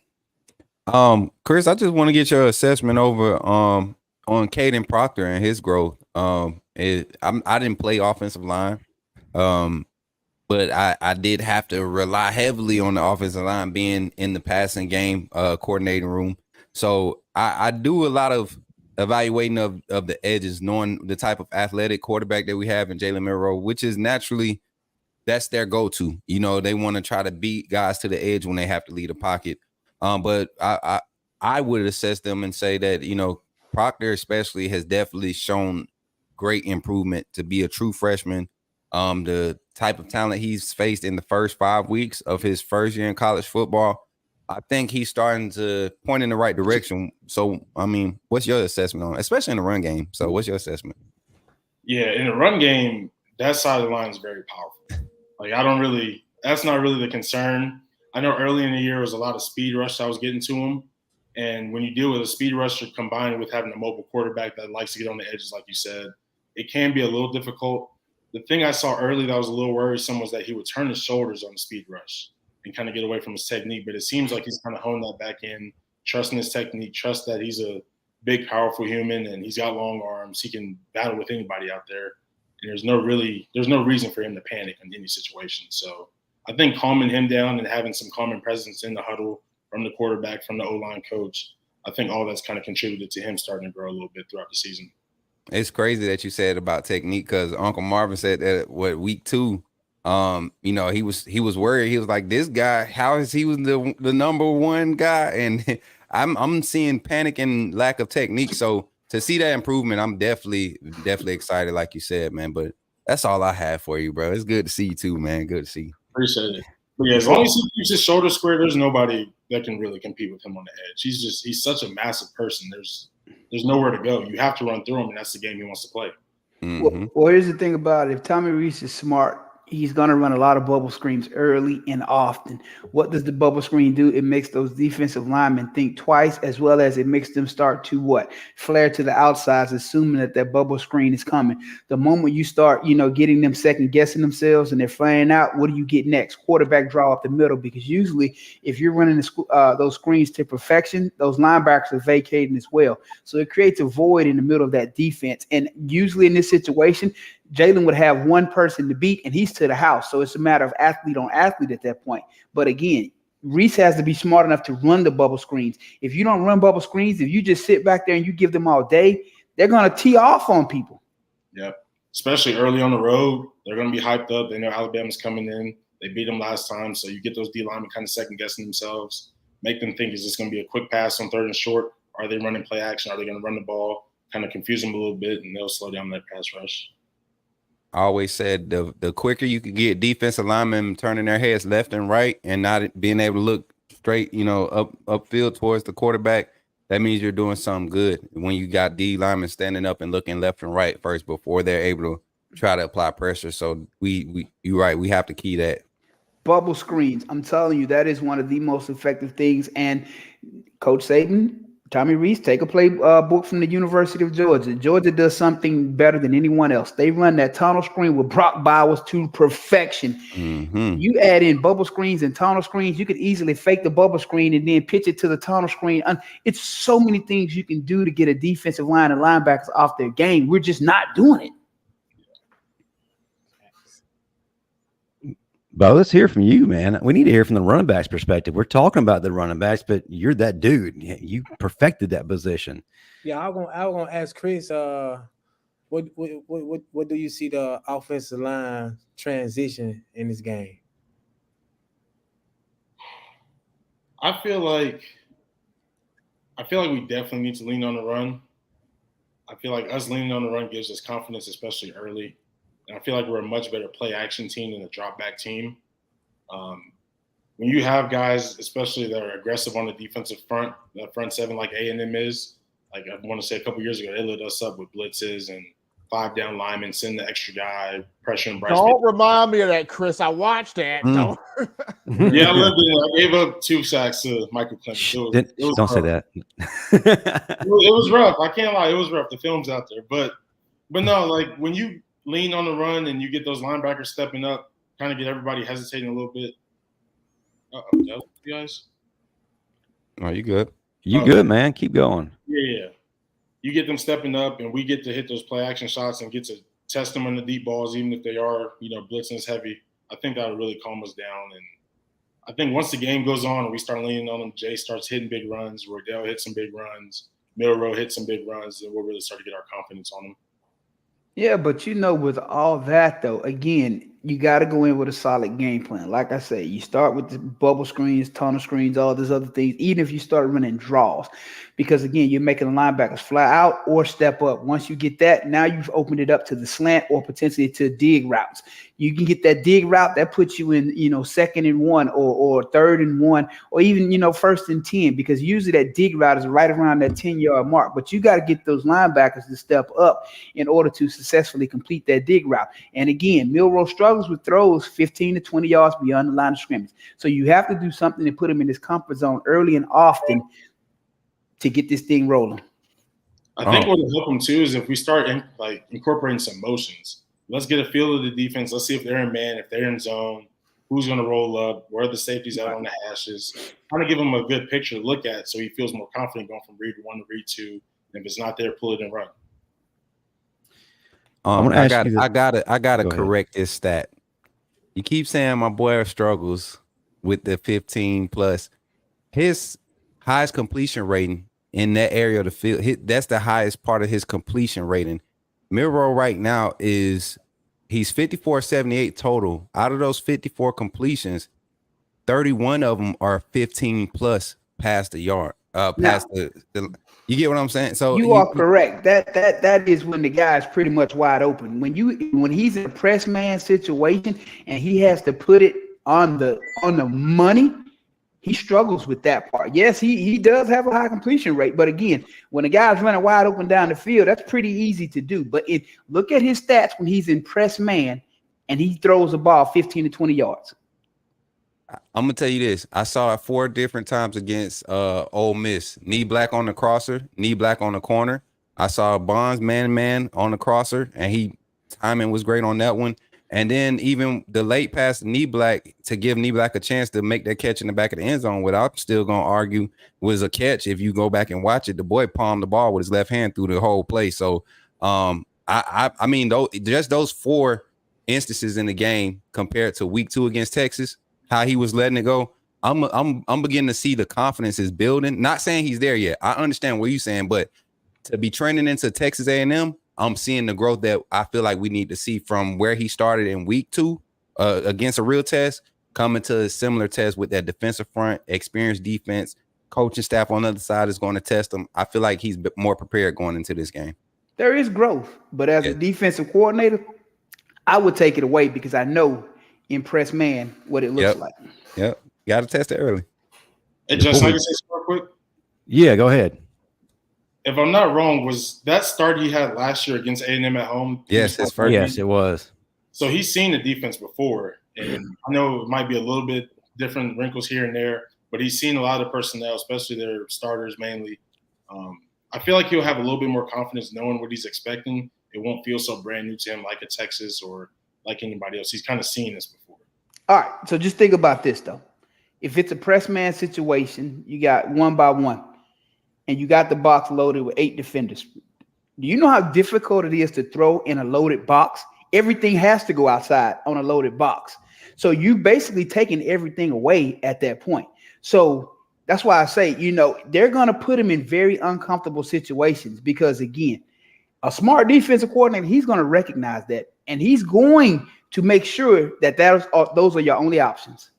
Speaker 4: Chris, I just want to get your assessment over on Caden Proctor and his growth. I didn't play offensive line, but I did have to rely heavily on the offensive line being in the passing game coordinating room. So I do a lot of evaluating of the edges, knowing the type of athletic quarterback that we have in Jalen Milroe, which is naturally that's their go-to. They want to try to beat guys to the edge when they have to lead a pocket. But I would assess them and say that, Proctor especially has definitely shown great improvement to be a true freshman. The type of talent he's faced in the first 5 weeks of his first year in college football, I think he's starting to point in the right direction. So, what's your assessment on it, especially in the run game? So what's your assessment?
Speaker 7: Yeah, in the run game, that side of the line is very powerful. Like, that's not really the concern. I know early in the year was a lot of speed rush I was getting to him. And when you deal with a speed rusher combined with having a mobile quarterback that likes to get on the edges, like you said, it can be a little difficult. The thing I saw early that was a little worrisome was that he would turn his shoulders on the speed rush and kind of get away from his technique. But it seems like he's kind of honed that back in, trusting his technique, trust that he's a big, powerful human and he's got long arms. He can battle with anybody out there. And there's no reason for him to panic in any situation. So I think calming him down and having some calming presence in the huddle from the quarterback, from the O-line coach, I think all that's kind of contributed to him starting to grow a little bit throughout the season.
Speaker 4: It's crazy that you said about technique because Uncle Marvin said that week 2, he was worried. He was like, this guy, how is he was the number one guy? And I'm seeing panic and lack of technique. So to see that improvement, I'm definitely excited, like you said, man. But that's all I have for you, bro. It's good to see you too, man. Good to see you.
Speaker 7: Appreciate it. But yeah, as long as he keeps his shoulders square, there's nobody that can really compete with him on the edge. He's such a massive person. There's nowhere to go. You have to run through him, and that's the game he wants to play.
Speaker 6: Mm-hmm. Well, here's the thing about it. If Tommy Reese is smart, he's going to run a lot of bubble screens early and often. What does the bubble screen do? It makes those defensive linemen think twice, as well as it makes them start to flare to the outsides, assuming that bubble screen is coming. The moment you start, getting them second guessing themselves and they're flaring out, what do you get next? Quarterback draw up the middle, because usually if you're running those screens to perfection, those linebackers are vacating as well. So it creates a void in the middle of that defense. And usually in this situation, Jalen would have one person to beat, and he's to the house. So it's a matter of athlete on athlete at that point. But again, Reese has to be smart enough to run the bubble screens. If you don't run bubble screens, if you just sit back there and you give them all day, they're going to tee off on people.
Speaker 7: Yep. Especially early on the road, they're going to be hyped up. They know Alabama's coming in. They beat them last time. So you get those D linemen kind of second guessing themselves, make them think, is this going to be a quick pass on 3rd and short? Are they running play action? Are they going to run the ball? kind of confuse them a little bit, and they'll slow down that pass rush.
Speaker 4: I always said the quicker you can get defensive linemen turning their heads left and right and not being able to look straight, upfield towards the quarterback, that means you're doing something good. When you got D linemen standing up and looking left and right first before they're able to try to apply pressure. So you're right. We have to key that.
Speaker 6: Bubble screens. I'm telling you, that is one of the most effective things. And Coach Saban, Tommy Rees, take a book from the University of Georgia. Georgia does something better than anyone else. They run that tunnel screen with Brock Bowers to perfection.
Speaker 4: Mm-hmm.
Speaker 6: You add in bubble screens and tunnel screens, you could easily fake the bubble screen and then pitch it to the tunnel screen. It's so many things you can do to get a defensive line and linebackers off their game. We're just not doing it.
Speaker 1: Bo, let's hear from you, man. We need to hear from the running backs perspective. We're talking about the running backs, but you're that dude. You perfected that position.
Speaker 3: Yeah, I was gonna ask Chris, what do you see the offensive line transition in this game?
Speaker 7: I feel like we definitely need to lean on the run. I feel like us leaning on the run gives us confidence, especially early. And I feel like we're a much better play action team than a drop back team. When you have guys, especially that are aggressive on the defensive front, the front seven like A&M is, like I want to say a couple years ago, they lit us up with blitzes and 5 down linemen, send the extra guy, pressure and Bryce.
Speaker 2: Don't remind me of that, Chris. I watched that.
Speaker 1: Mm.
Speaker 7: Yeah, I loved it. I gave up 2 sacks to Michael Clemens. It was
Speaker 1: Don't say
Speaker 7: rough.
Speaker 1: that.
Speaker 7: It was rough. I can't lie. It was rough. The film's out there. But no, like when you lean on the run and you get those linebackers stepping up, kind of get everybody hesitating a little bit. You guys?
Speaker 4: Oh, you good?
Speaker 1: You good, man. Keep going.
Speaker 7: Yeah. You get them stepping up, and we get to hit those play action shots and get to test them on the deep balls, even if they are, blitzing us heavy. I think that would really calm us down. And I think once the game goes on and we start leaning on them, Jay starts hitting big runs, Roydell hits some big runs, Milroe hits some big runs, and we'll really start to get our confidence on them.
Speaker 6: Yeah, but with all that, though, again, you got to go in with a solid game plan. Like I say, you start with the bubble screens, tunnel screens, all these other things, even if you start running draws. Because, again, you're making the linebackers fly out or step up. Once you get that, now you've opened it up to the slant or potentially to dig routes. You can get that dig route, that puts you in, 2nd and 1 or 3rd and 1 or even, 1st and 10, because usually that dig route is right around that 10-yard mark. But you got to get those linebackers to step up in order to successfully complete that dig route. And again, Milroe struggles with throws 15 to 20 yards beyond the line of scrimmage. So you have to do something to put him in his comfort zone early and often to get this thing rolling.
Speaker 7: I think what will help them too is if we start incorporating some motions. Let's get a feel of the defense. Let's see if they're in man, if they're in zone, who's going to roll up, where are the safeties at on the hashes. Kind of give him a good picture to look at so he feels more confident going from read 1 to read 2. And if it's not there, pull it and run.
Speaker 4: I gotta correct this stat. You keep saying my boy struggles with the 15 plus. His highest completion rating in that area of the field, that's the highest part of his completion rating. Milroe right now he's 54-78 total. Out of those 54 completions, 31 of them are 15 plus past the yard. You get what I'm saying? So
Speaker 6: you are correct. That is when the guy is pretty much wide open. When he's in a press man situation and he has to put it on the money, he struggles with that part. Yes, he does have a high completion rate, but again, when a guy's running wide open down the field, that's pretty easy to do. But look at his stats when he's in press man and he throws the ball 15 to 20 yards.
Speaker 4: I'm gonna tell you this. I saw it 4 different times against Ole Miss. Knee black on the crosser, knee black on the corner. I saw Bonds man on the crosser, and timing was great on that one. And then even the late pass knee black to give knee black a chance to make that catch in the back of the end zone, what I'm still gonna argue was a catch. If you go back and watch it, the boy palmed the ball with his left hand through the whole play. So I mean, those 4 instances in the game compared to week 2 against Texas, how he was letting it go, I'm beginning to see the confidence is building. Not saying he's there yet. I understand what you're saying, but to be trending into Texas A&M, I'm seeing the growth that I feel like we need to see from where he started in week 2 against a real test, coming to a similar test with that defensive front, experienced defense, coaching staff on the other side is going to test him. I feel like he's more prepared going into this game.
Speaker 6: There is growth, but as a defensive coordinator, I would take it away because I know in press man what it looks like.
Speaker 4: Yep. Got to test it early.
Speaker 7: Hey, Justin, I can say something quick?
Speaker 1: Yeah, go ahead.
Speaker 7: If I'm not wrong, was that start he had last year against A&M at home?
Speaker 4: Yes, his first.
Speaker 1: Yes, it was.
Speaker 7: So he's seen the defense before, and I know it might be a little bit different wrinkles here and there, but he's seen a lot of personnel, especially their starters mainly. I feel like he'll have a little bit more confidence knowing what he's expecting. It won't feel so brand new to him like a Texas or like anybody else. He's kind of seen this before.
Speaker 6: All right, so just think about this, though. If it's a press man situation, you got 1 by 1, and you got the box loaded with 8 defenders. Do you know how difficult it is to throw in a loaded box? Everything has to go outside on a loaded box. So you basically taking everything away at that point. So that's why I say, they're going to put him in very uncomfortable situations because, again, a smart defensive coordinator, he's going to recognize that, and he's going to make sure that those are your only options.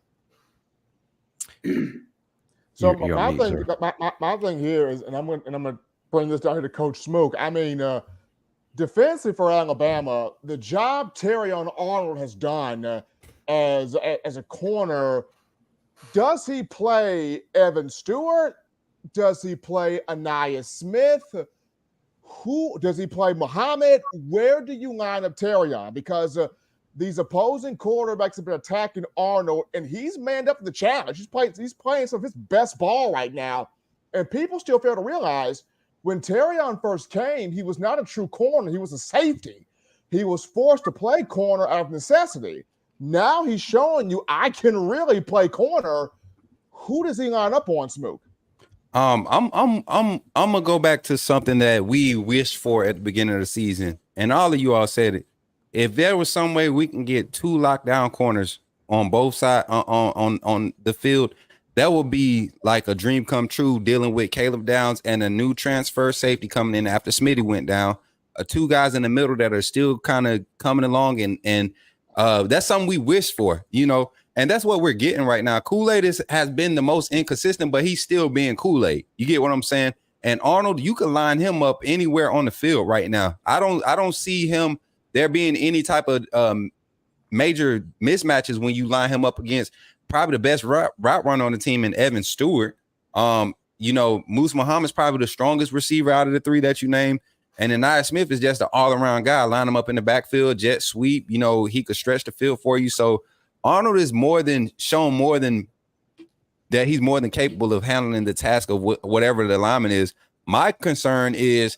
Speaker 2: So my thing here is, and I'm gonna bring this down here to Coach Smoke. I mean, defensively for Alabama, the job Terrion Arnold has done as a corner. Does he play Evan Stewart? Does he play Ainias Smith? Who does he play? Muhammad? Where do you line up Terrion? Because these opposing quarterbacks have been attacking Arnold, and he's manned up to the challenge. He's playing some of his best ball right now, and people still fail to realize when Terrion first came, he was not a true corner. He was a safety. He was forced to play corner out of necessity. Now he's showing you I can really play corner. Who does he line up on, Smoke?
Speaker 4: I'm gonna go back to something that we wished for at the beginning of the season, and all of you all said it. If there was some way we can get 2 lockdown corners on both sides on the field, that would be like a dream come true. Dealing with Caleb Downs and a new transfer safety coming in after Smitty went down, 2 guys in the middle that are still kind of coming along, and that's something we wish for, and that's what we're getting right now. Kool-Aid has been the most inconsistent, but he's still being Kool-Aid. You get what I'm saying? And Arnold, you can line him up anywhere on the field right now. I don't see him there being any type of major mismatches when you line him up against probably the best route runner on the team in Evan Stewart. Moose Muhammad's probably the strongest receiver out of the 3 that you named. And then Ainias Smith is just an all-around guy. Line him up in the backfield, jet sweep. He could stretch the field for you. So Arnold is shown more than that. He's more than capable of handling the task of whatever the alignment is. My concern is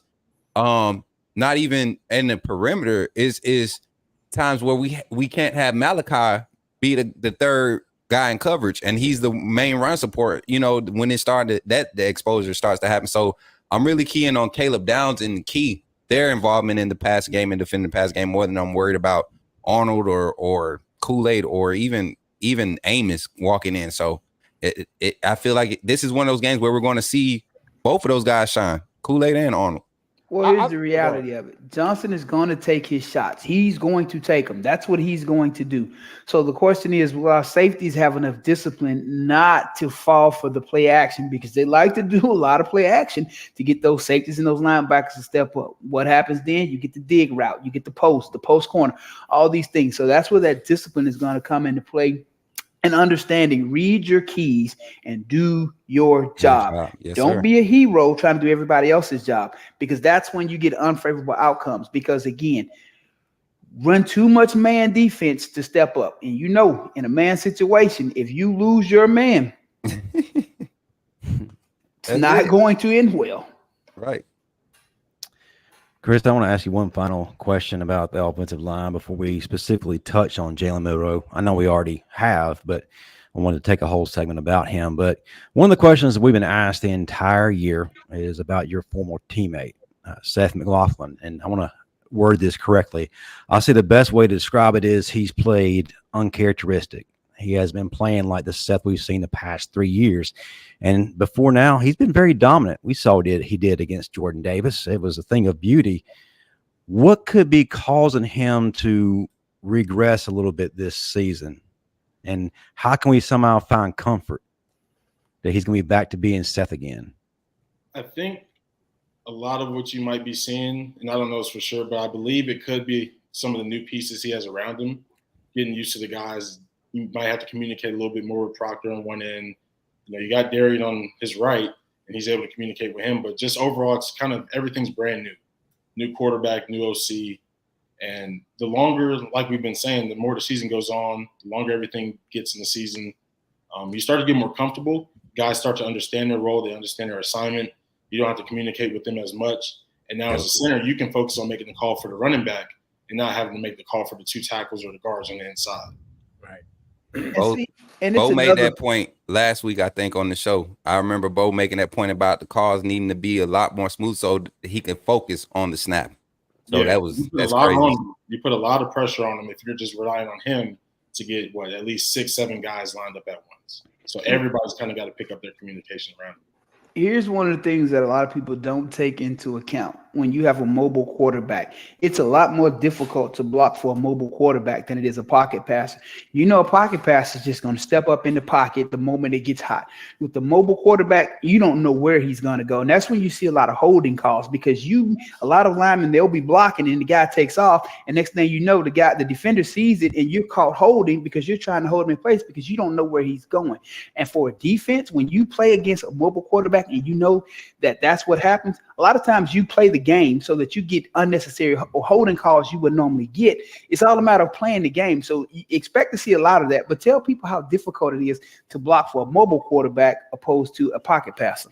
Speaker 4: not even in the perimeter is times where we can't have Malachi be the third guy in coverage, and he's the main run support. When it started, the exposure starts to happen. So I'm really keying on Caleb Downs and their involvement in the pass game and defending the pass game more than I'm worried about Arnold or Kool-Aid or even Amos walking in. So I feel like this is one of those games where we're going to see both of those guys shine, Kool-Aid and Arnold.
Speaker 6: Well, here's the reality of it. Johnson is going to take his shots. He's going to take them. That's what he's going to do. So the question is, will our safeties have enough discipline not to fall for the play action? Because they like to do a lot of play action to get those safeties and those linebackers to step up. What happens then? You get the dig route. You get the post corner, all these things. So that's where that discipline is going to come into play. And understanding, read your keys and do your job.
Speaker 4: Yes,
Speaker 6: Don't
Speaker 4: sir.
Speaker 6: be a hero trying to do everybody else's job, because that's when you get unfavorable outcomes. Because again, run too much man defense to step up. And in a man situation, if you lose your man, it's not going to end well.
Speaker 4: Right.
Speaker 1: Chris, I want to ask you one final question about the offensive line before we specifically touch on Jalen Milroe. I know we already have, but I wanted to take a whole segment about him. But one of the questions that we've been asked the entire year is about your former teammate, Seth McLaughlin. And I want to word this correctly. I'll say the best way to describe it is he's played uncharacteristic. He has been playing like the Seth we've seen the past 3 years. And before now, he's been very dominant. We saw he did against Jordan Davis. It was a thing of beauty. What could be causing him to regress a little bit this season? And how can we somehow find comfort? that he's going to be back to being Seth again?
Speaker 7: I think a lot of what you might be seeing, and I don't know this for sure, but I believe it could be some of the new pieces he has around him, getting used to the guys. You might have to communicate a little bit more with Proctor on one end. You got Terrion on his right, and he's able to communicate with him. But just overall, it's kind of everything's brand new. New quarterback, new OC. And the longer, like we've been saying, the more the season goes on, the longer everything gets in the season, you start to get more comfortable. Guys start to understand their role. They understand their assignment. You don't have to communicate with them as much. And now as a center, you can focus on making the call for the running back and not having to make the call for the 2 tackles or the guards on the inside.
Speaker 3: Right.
Speaker 4: Bo made that point last week, I think, on the show. I remember Bo making that point about the calls needing to be a lot more smooth so he can focus on the snap. So that's crazy.
Speaker 7: You put a lot of pressure on him if you're just relying on him to get at least 6, 7 guys lined up at once. So everybody's kind of got to pick up their communication around him.
Speaker 6: Here's one of the things that a lot of people don't take into account when you have a mobile quarterback. It's a lot more difficult to block for a mobile quarterback than it is a pocket passer. A pocket passer is just going to step up in the pocket the moment it gets hot. With the mobile quarterback, you don't know where he's going to go. And that's when you see a lot of holding calls because a lot of linemen, they'll be blocking and the guy takes off. And next thing you know, the defender sees it and you're caught holding because you're trying to hold him in place because you don't know where he's going. And for a defense, when you play against a mobile quarterback, and you know that's what happens, a lot of times you play the game so that you get unnecessary holding calls you would normally get. It's all a matter of playing the game. So you expect to see a lot of that, but tell people how difficult it is to block for a mobile quarterback opposed to a pocket passer.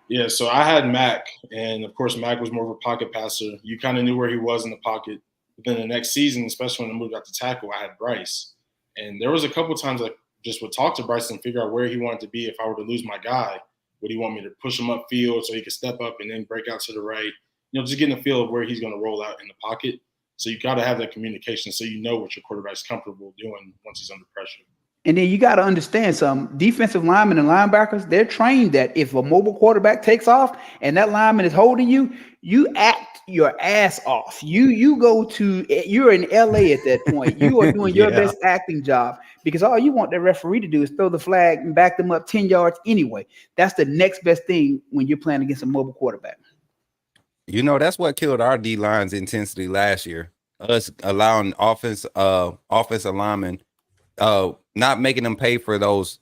Speaker 7: Yeah, so I had Mac, and of course Mac was more of a pocket passer. You kind of knew where he was in the pocket. But then the next season, especially when I moved out to tackle, I had Bryce. And there was a couple of times I just would talk to Bryce and figure out where he wanted to be if I were to lose my guy. Would he want me to push him upfield so he could step up and then break out to the right? Just getting a feel of where he's going to roll out in the pocket. So you got to have that communication so you know what your quarterback's comfortable doing once he's under pressure.
Speaker 6: And then you got to understand some defensive linemen and linebackers, they're trained that if a mobile quarterback takes off and that lineman is holding you, you act your ass off. You're in LA at that point. You are doing your best acting job because all you want the referee to do is throw the flag and back them up 10 yards anyway. That's the next best thing when you're playing against a mobile quarterback.
Speaker 4: That's what killed our D-line's intensity last year. Us allowing offensive linemen, not making them pay for those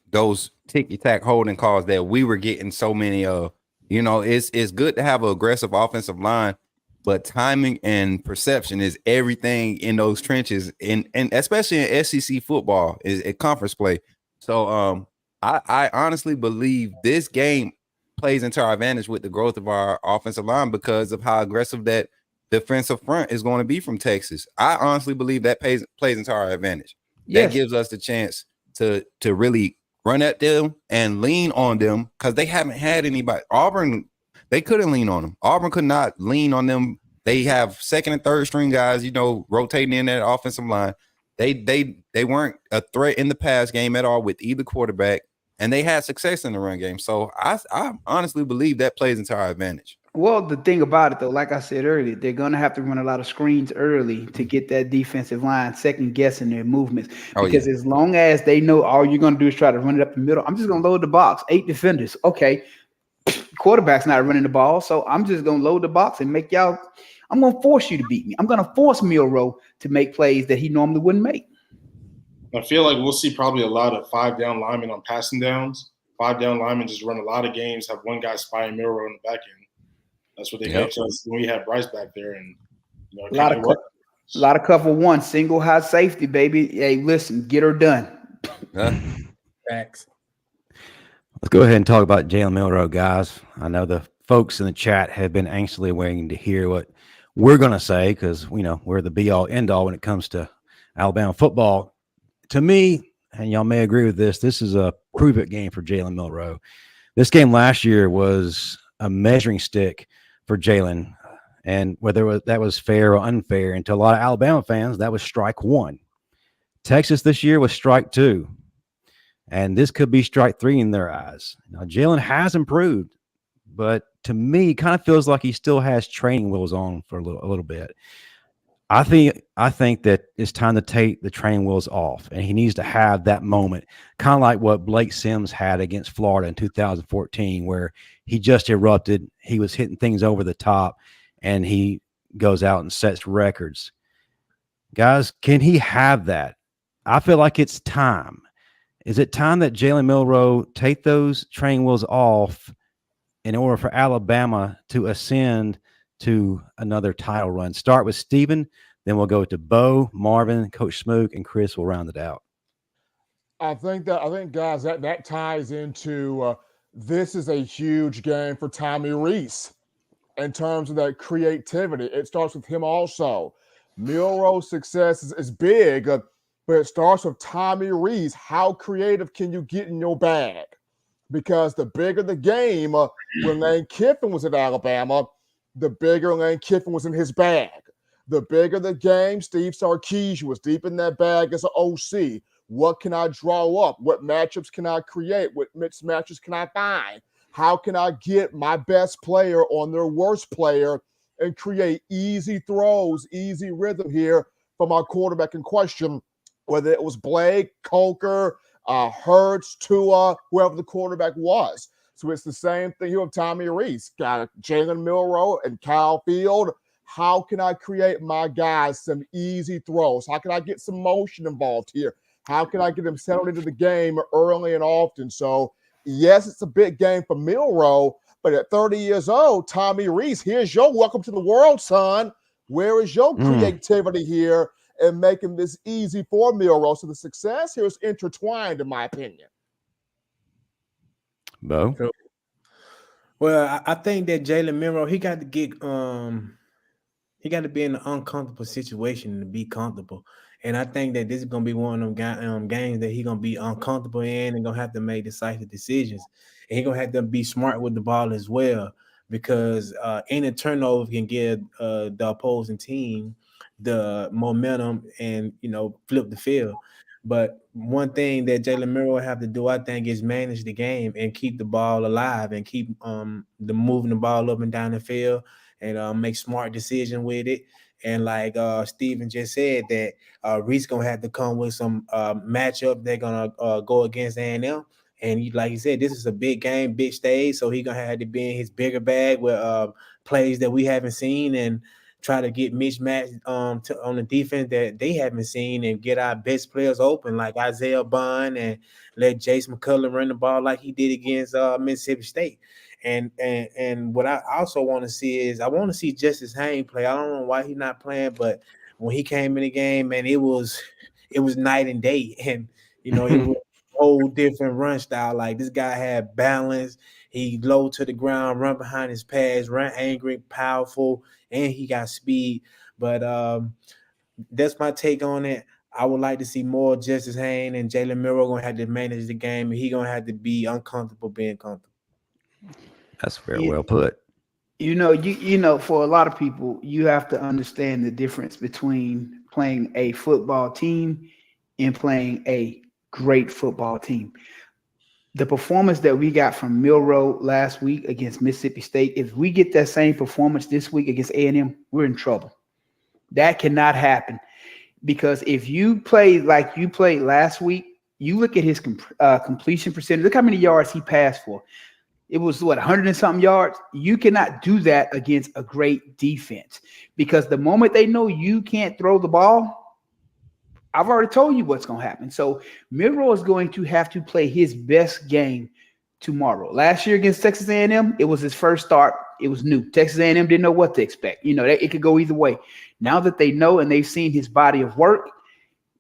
Speaker 4: ticky-tack holding calls that we were getting so many of. It's good to have an aggressive offensive line, but timing and perception is everything in those trenches, and especially in SEC football, is a conference play. So I honestly believe this game plays into our advantage with the growth of our offensive line because of how aggressive that defensive front is going to be from Texas. I honestly believe that plays into our advantage. Yes. That gives us the chance to really run at them and lean on them because they haven't had anybody. Auburn, they couldn't lean on them. Auburn could not lean on them. They have second and third string guys, rotating in that offensive line. They weren't a threat in the pass game at all with either quarterback, and they had success in the run game. So I honestly believe that plays into our advantage.
Speaker 6: Well, the thing about it, though, like I said earlier, they're going to have to run a lot of screens early to get that defensive line second guessing their movements. Because as long as they know all you're going to do is try to run it up the middle, I'm just going to load the box. 8 defenders. Okay. Quarterback's not running the ball, so I'm just going to load the box and make y'all – I'm going to force you to beat me. I'm going to force Milroe to make plays that he normally wouldn't make.
Speaker 7: I feel like we'll see probably a lot of 5-down linemen on passing downs. 5-down linemen just run a lot of games, have one guy spying Milroe in the back end. That's what they gave to us when we had Bryce back there. And
Speaker 6: a lot of cover one, single high safety, baby. Hey, listen, get her done.
Speaker 3: Facts.
Speaker 1: Let's go ahead and talk about Jalen Milroe, guys. I know the folks in the chat have been anxiously waiting to hear what we're going to say because, we're the be-all, end-all when it comes to Alabama football. To me, and y'all may agree with this is a prove-it game for Jalen Milroe. This game last year was a measuring stick for Jalen, and whether that was fair or unfair, and to a lot of Alabama fans, that was strike one. Texas this year was strike two, and this could be strike three in their eyes. Now, Jalen has improved, but to me, kind of feels like he still has training wheels on for a little bit. I think that it's time to take the training wheels off, and he needs to have that moment, kind of like what Blake Sims had against Florida in 2014, where he just erupted. He was hitting things over the top, and he goes out and sets records. Guys, can he have that? I feel like it's time. Is it time that Jalen Milroe take those training wheels off in order for Alabama to ascend to another title run? Start with Steven, then we'll go to Bo, Marvin, Coach Smook, and Chris will round it out.
Speaker 2: I think, guys, that ties into this is a huge game for Tommy Rees in terms of that creativity. It starts with him also. Milroe's success is big, but it starts with Tommy Rees. How creative can you get in your bag? Because the bigger the game, when Lane Kiffin was at Alabama, the bigger Lane Kiffin was in his bag. The bigger the game, Steve Sarkisian was deep in that bag as an OC. What can I draw up? What matchups can I create? What mismatches can I find? How can I get my best player on their worst player and create easy throws, easy rhythm here for my quarterback in question, whether it was Blake, Coker, Hurts, Tua, whoever the quarterback was. So it's the same thing here with Tommy Rees. Got Jalen Milroe and Kyle Field. How can I create my guys some easy throws? How can I get some motion involved here? How can I get them settled into the game early and often? So, yes, it's a big game for Milroe, but at 30 years old, Tommy Rees, here's your welcome to the world, son. Where is your creativity here and making this easy for Milroe? So the success here is intertwined, in my opinion.
Speaker 1: Bo?
Speaker 3: Well, I think that Jalen Milroe, he got to get he got to be in an uncomfortable situation to be comfortable. And I think that this is going to be one of them games that he's going to be uncomfortable in and going to have to make decisive decisions. And he's going to have to be smart with the ball as well, because any turnover can give the opposing team the momentum and, flip the field. But one thing that Jalen Milroe have to do, I think, is manage the game and keep the ball alive and keep moving the ball up and down the field and make smart decisions with it. And like Steven just said, that Reese going to have to come with some matchup. They're going to go against A&M. And like he said, this is a big game, big stage. So he's going to have to be in his bigger bag with plays that we haven't seen and try to get mismatched on the defense that they haven't seen and get our best players open like Isaiah Bond and let Jace McCullough run the ball like he did against Mississippi State. And what I also want to see is I want to see Justice Haynes play. I don't know why he's not playing, but when he came in the game, man, it was night and day. And, it was a whole different run style. Like this guy had balance. He low to the ground, run behind his pads, run angry, powerful, and he got speed. But that's my take on it. I would like to see more Justice Haynes, and Jalen Milroe going to have to manage the game, and he's going to have to be uncomfortable being comfortable.
Speaker 1: That's very well put.
Speaker 6: For a lot of people, you have to understand the difference between playing a football team and playing a great football team. The performance that we got from Milroe last week against Mississippi State, if we get that same performance this week against A&M, we're in trouble. That cannot happen, because if you play like you played last week, you look at his completion percentage. Look how many yards he passed for. It was 100 and something yards. You cannot do that against a great defense, because the moment they know you can't throw the ball, I've already told you what's going to happen. So Milroe is going to have to play his best game tomorrow. Last year against Texas A&M, it was his first start. It was new. Texas A&M didn't know what to expect. It could go either way. Now that they know and they've seen his body of work,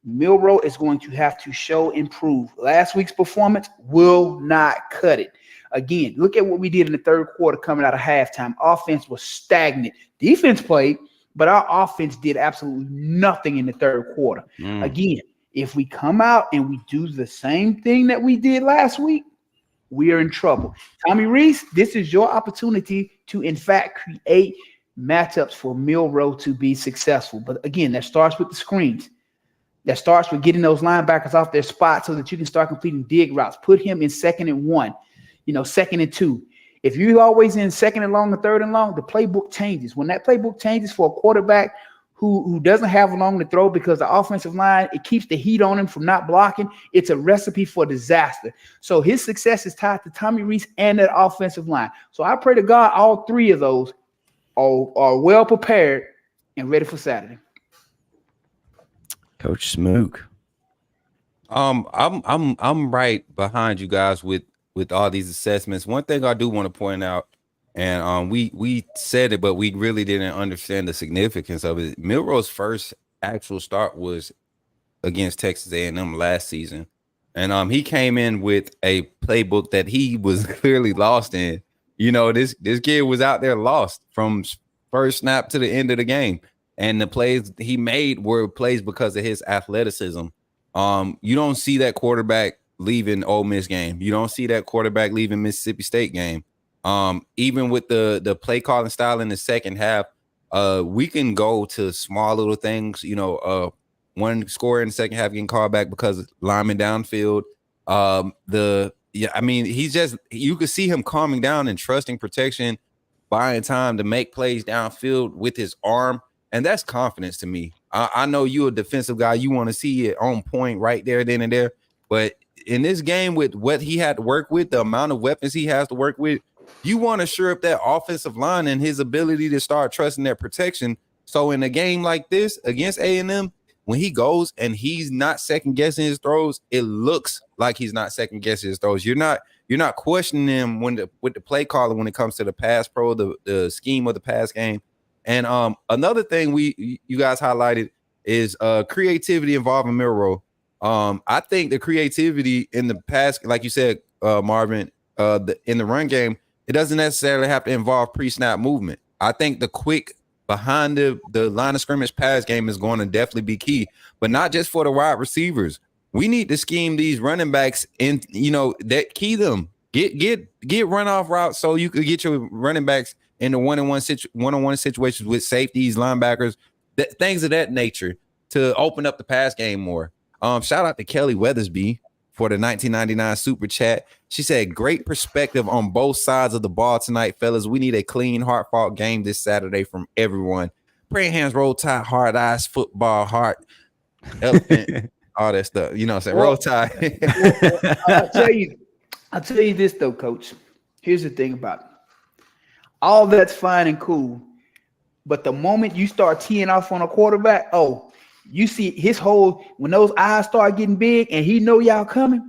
Speaker 6: Milroe is going to have to show improve. Last week's performance will not cut it. Again, look at what we did in the third quarter coming out of halftime. Offense was stagnant. Defense played, but our offense did absolutely nothing in the third quarter. Again, if we come out and we do the same thing that we did last week, we are in trouble. Tommy Rees, this is your opportunity to, in fact, create matchups for Milroe to be successful. But again, that starts with the screens. That starts with getting those linebackers off their spot so that you can start completing dig routes. Put him in 2nd and 1. 2nd and 2. If you're always in 2nd and long or 3rd and long, the playbook changes. When that playbook changes for a quarterback who doesn't have long to throw because the offensive line, it keeps the heat on him from not blocking, it's a recipe for disaster. So his success is tied to Tommy Rees and that offensive line. So I pray to God all three of those are well prepared and ready for Saturday.
Speaker 1: Coach Smook.
Speaker 4: I'm right behind you guys with all these assessments. One thing I do want to point out, and we said it, but we really didn't understand the significance of it. Milroe's first actual start was against Texas A&M last season, and he came in with a playbook that he was clearly lost in. You know, this kid was out there lost from first snap to the end of the game, and the plays he made were plays because of his athleticism. You don't see that quarterback leaving Ole Miss game. You don't see that quarterback leaving Mississippi State game. Even with the play calling style in the second half, we can go to small little things. You know, one score in the second half getting called back because lineman downfield. He's just, you could see him calming down and trusting protection, buying time to make plays downfield with his arm. And that's confidence to me. I know you're a defensive guy. You want to see it on point right there, then and there. But in this game, with what he had to work with, the amount of weapons he has to work with, you want to shore up that offensive line and his ability to start trusting that protection. So in a game like this against A&M, when he goes and he's not second guessing his throws, it looks like he's not second guessing his throws. You're not questioning him with the play caller when it comes to the pass pro, the scheme of the pass game. And another thing you guys highlighted is creativity involving Milroe. I think the creativity in the pass, like you said, Marvin, in the run game, it doesn't necessarily have to involve pre-snap movement. I think the quick behind the line of scrimmage pass game is going to definitely be key, but not just for the wide receivers. We need to scheme these running backs and, that key them. Get runoff routes so you could get your running backs in the one-on-one situations with safeties, linebackers, things of that nature to open up the pass game more. Shout out to Kelly Weathersby for the 1999 super chat. She said, great perspective on both sides of the ball tonight, fellas. We need a clean, hard-fought game this Saturday from everyone. Praying hands, roll tide, hard eyes, football, heart, elephant, all that stuff. You know what I'm saying? Roll tide.
Speaker 6: I'll tell you this, though, Coach. Here's the thing about it. All that's fine and cool, but the moment you start teeing off on a quarterback, you see his whole, when those eyes start getting big and he know y'all coming,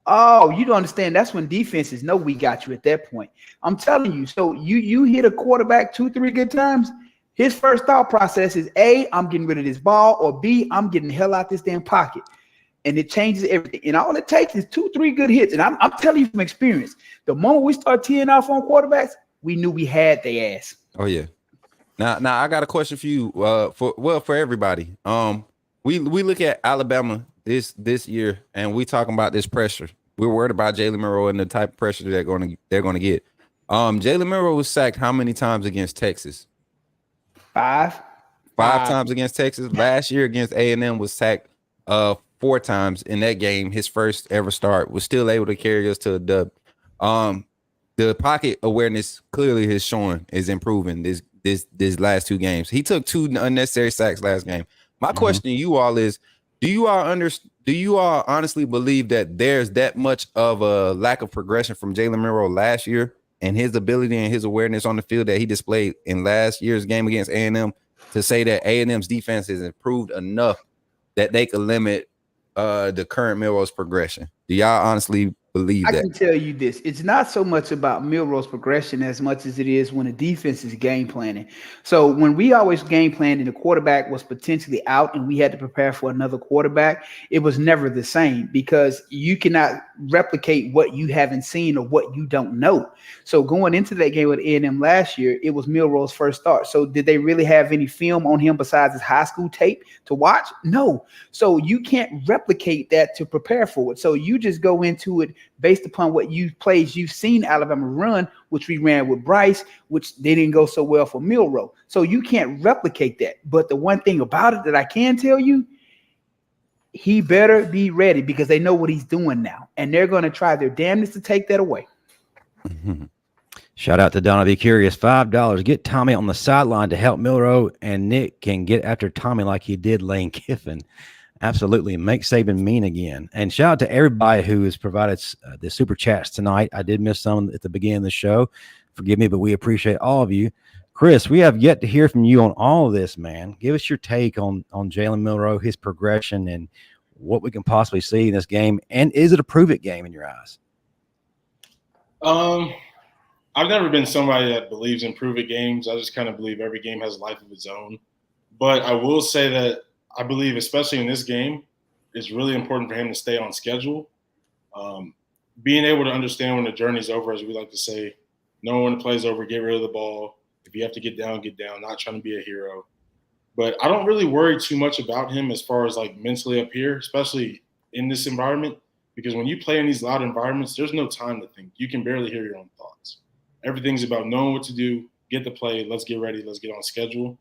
Speaker 6: you don't understand. That's when defenses know we got you at that point. I'm telling you. So you hit a quarterback 2-3 good times, his first thought process is A, I'm getting rid of this ball, or B, I'm getting the hell out this damn pocket. And it changes everything. And all it takes is 2-3 good hits. And I'm telling you from experience, the moment we start teeing off on quarterbacks, we knew we had their ass.
Speaker 4: Oh yeah. Now I got a question for you. For everybody. We look at Alabama this year, and we talking about this pressure. We're worried about Jalen Milroe and the type of pressure they're going to get. Jalen Milroe was sacked how many times against Texas?
Speaker 6: Five
Speaker 4: times against Texas. Last year against A&M was sacked 4 times in that game. His first ever start, was still able to carry us to a dub. The pocket awareness clearly is improving this last 2 games. He took 2 unnecessary sacks last game. My question to you all is, do you all honestly believe that there's that much of a lack of progression from Jalen Milroe last year and his ability and his awareness on the field that he displayed in last year's game against A&M to say that A&M's defense has improved enough that they could limit the current Milroe's progression? Do y'all honestly believe that?
Speaker 6: I can tell you this. It's not so much about Milroe's progression as much as it is when the defense is game planning. So when we always game planned and the quarterback was potentially out and we had to prepare for another quarterback, it was never the same because you cannot replicate what you haven't seen or what you don't know. So going into that game with A&M last year, it was Milroe's first start. So did they really have any film on him besides his high school tape to watch? No. So you can't replicate that to prepare for it. So you just go into it based upon what plays you've seen Alabama run, which we ran with Bryce, which they didn't go so well for Milroe. So you can't replicate that. But the one thing about it that I can tell you, he better be ready because they know what he's doing now. And they're going to try their damnedest to take that away.
Speaker 1: Shout out to Donna Be Curious, $5. Get Tommy on the sideline to help Milroe, and Nick can get after Tommy like he did Lane Kiffin. Absolutely. Make Saban mean again. And shout out to everybody who has provided the super chats tonight. I did miss some at the beginning of the show. Forgive me, but we appreciate all of you. Chris, we have yet to hear from you on all of this, man. Give us your take on Jalen Milroe, his progression, and what we can possibly see in this game. And is it a prove-it game in your eyes?
Speaker 7: I've never been somebody that believes in prove-it games. I just kind of believe every game has a life of its own. But I will say that I believe, especially in this game, it's really important for him to stay on schedule. Being able to understand when the journey's over, as we like to say, knowing when the play's over, get rid of the ball. If you have to get down, not trying to be a hero. But I don't really worry too much about him as far as like mentally up here, especially in this environment, because when you play in these loud environments, there's no time to think. You can barely hear your own thoughts. Everything's about knowing what to do, get the play, let's get ready, let's get on schedule.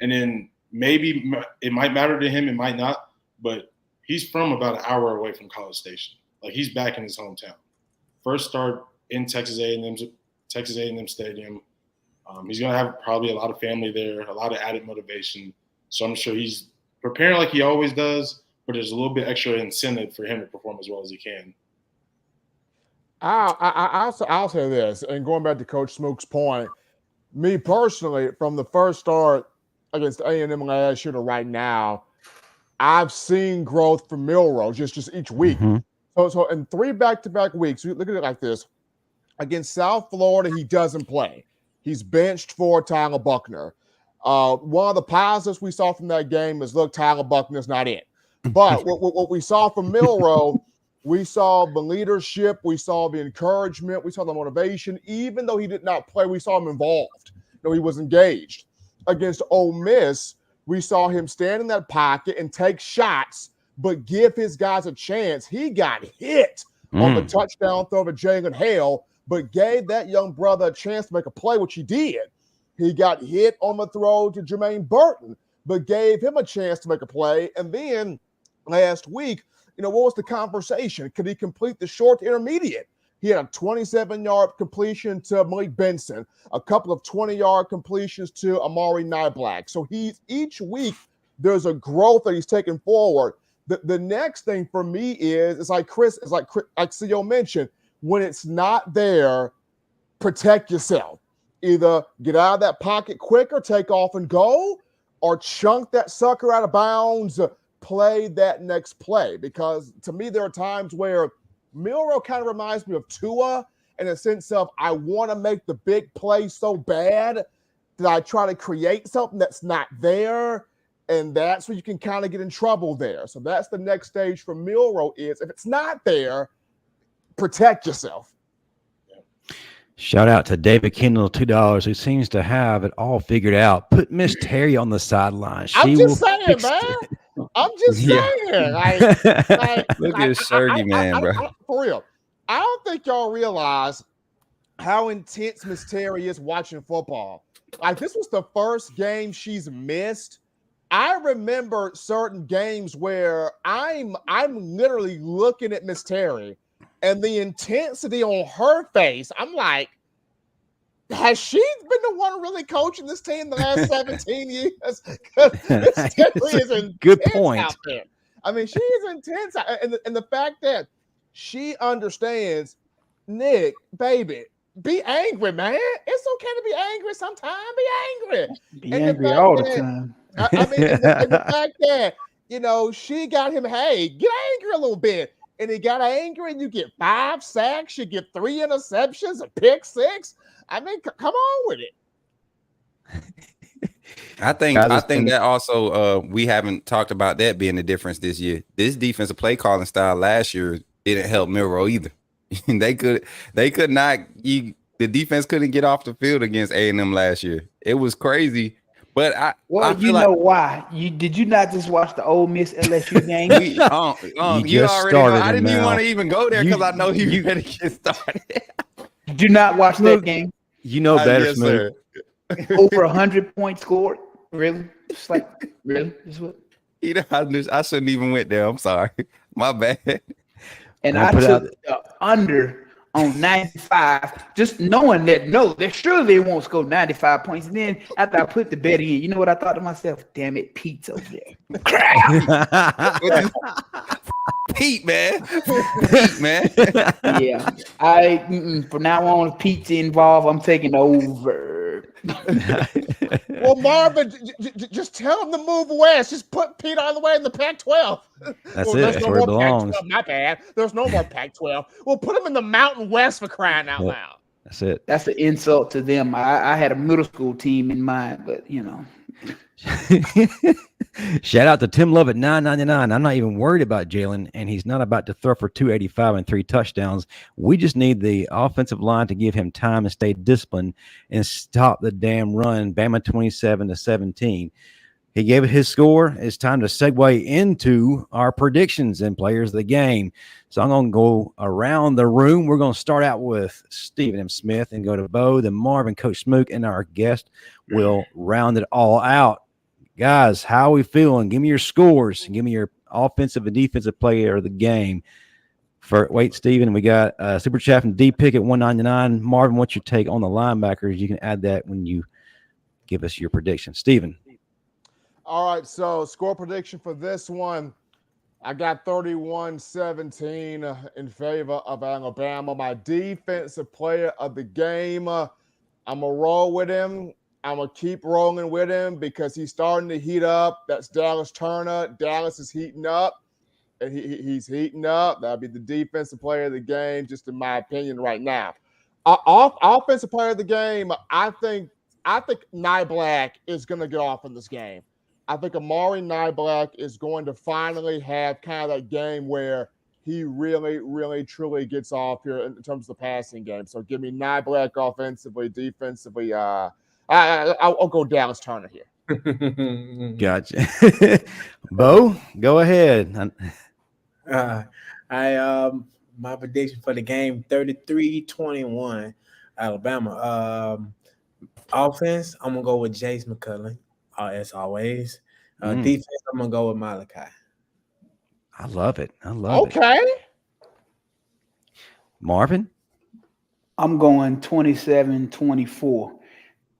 Speaker 7: And then maybe it might matter to him, it might not, but he's from about an hour away from College Station. Like, he's back in his hometown. First start in Texas A&M Stadium. He's going to have probably a lot of family there, a lot of added motivation. So I'm sure he's preparing like he always does, but there's a little bit extra incentive for him to perform as well as he can.
Speaker 2: I'll say this, and going back to Coach Smook's point, me personally, from the first start against A&M last year to right now, I've seen growth from Milroe just each week. Mm-hmm. So in 3 back-to-back weeks, look at it like this. Against South Florida, he doesn't play. He's benched for Tyler Buckner. One of the positives we saw from that game is, look, Tyler Buckner's not in. But what we saw from Milroe, we saw the leadership, we saw the encouragement, we saw the motivation. Even though he did not play, we saw him involved. He was engaged. Against Ole Miss, we saw him stand in that pocket and take shots, but give his guys a chance. He got hit on the touchdown throw to Jalen Hale, but gave that young brother a chance to make a play, which he did. He got hit on the throw to Jermaine Burton, but gave him a chance to make a play. And then last week, what was the conversation? Could he complete the short intermediate? He had a 27-yard completion to Malik Benson, a couple of 20-yard completions to Amari Niblack. So each week there's a growth that he's taking forward. The next thing for me is like CEO mentioned, when it's not there, protect yourself. Either get out of that pocket quicker, take off and go, or chunk that sucker out of bounds, play that next play. Because to me, there are times where Milroe kind of reminds me of Tua in a sense of, I want to make the big play so bad that I try to create something that's not there. And that's where you can kind of get in trouble there. So that's the next stage for Milroe is, if it's not there, protect yourself.
Speaker 1: Shout out to David Kendall, $2, who seems to have it all figured out. Put Miss Terry on the sideline.
Speaker 2: I'm just saying, man. I'm just saying.
Speaker 4: Look at Sergey, man, bro.
Speaker 2: For real. I don't think y'all realize how intense Miss Terry is watching football. Like, this was the first game she's missed. I remember certain games where I'm literally looking at Miss Terry, and the intensity on her face, I'm like, has she been the one really coaching this team the last 17 years? Miss Terry is intense.
Speaker 1: Good point.
Speaker 2: Out there. I mean, she is intense. And the fact that she understands, Nick, baby, be angry, man. It's okay to be angry sometimes. Be angry.
Speaker 6: Be angry all the time.
Speaker 2: I mean, and the fact that, she got him, hey, get angry a little bit. And he got angry, and you get 5 sacks, you get 3 interceptions, a pick 6. I mean, come on with it.
Speaker 4: I think that also we haven't talked about that being the difference this year. This defensive play calling style last year didn't help Milroe either. they could not. The defense couldn't get off the field against A&M last year. It was crazy. But I
Speaker 6: know why? Did you not just watch the Ole Miss LSU game?
Speaker 4: You already know. I didn't even want to even go there because I know you ready to get started.
Speaker 6: Did you not watch that game?
Speaker 1: You know better,
Speaker 4: yes,
Speaker 1: Smooth.
Speaker 6: Over 100 points scored. Really? Just like really? This what?
Speaker 4: I shouldn't even went there. I'm sorry. My bad.
Speaker 6: And I took the under on 95, just knowing that they're sure they won't score 95 points. And then after I put the bet in, you know what I thought to myself? Damn it, Pete's over there. Crap.
Speaker 4: Pete, man. Pete, man.
Speaker 6: Yeah. From now on, if Pete's involved, I'm taking over.
Speaker 2: Well, Marvin, just tell him to move west. Just put Pete all the way in the Pac-12.
Speaker 1: That's it. That's where it belongs.
Speaker 2: Pac-12. My bad. There's no more Pac-12. We'll put him in the Mountain West for crying out loud.
Speaker 1: That's it.
Speaker 6: That's an insult to them. I had a middle school team in mind, but you know.
Speaker 1: Shout out to Tim Love at $9.99. I'm not even worried about Jalen, and he's not about to throw for 285 and 3 touchdowns. We just need the offensive line to give him time and stay disciplined and stop the damn run. Bama 27-17. He gave it his score. It's time to segue into our predictions and players of the game. So I'm going to go around the room. We're going to start out with Stephen M. Smith and go to Bo, then Marvin, Coach Smook, and our guest will round it all out. Guys, how are we feeling? Give me your scores and give me your offensive and defensive player of the game. Stephen, we got Super Chat from D Pick at $1.99. Marvin, what's your take on the linebackers? You can add that when you give us your prediction. Stephen.
Speaker 2: All right, so score prediction for this one. I got 31-17 in favor of Alabama. My defensive player of the game, I'm going to roll with him. I'm going to keep rolling with him because he's starting to heat up. That's Dallas Turner. Dallas is heating up. And he's heating up. That'll be the defensive player of the game, just in my opinion right now. Offensive player of the game, I think Nye Black is going to get off in this game. I think Amari Nye Black is going to finally have kind of that game where he really, really, truly gets off here in terms of the passing game. So give me Nye Black offensively, defensively. I'll go Dallas Turner here.
Speaker 1: Gotcha. Bo, go ahead.
Speaker 3: My prediction for the game, 33-21, Alabama. Offense, I'm going to go with Jace McCullough, as always. Defense, I'm going to go with Malachi.
Speaker 1: I love it.
Speaker 2: Okay.
Speaker 1: Marvin?
Speaker 6: I'm going 27-24.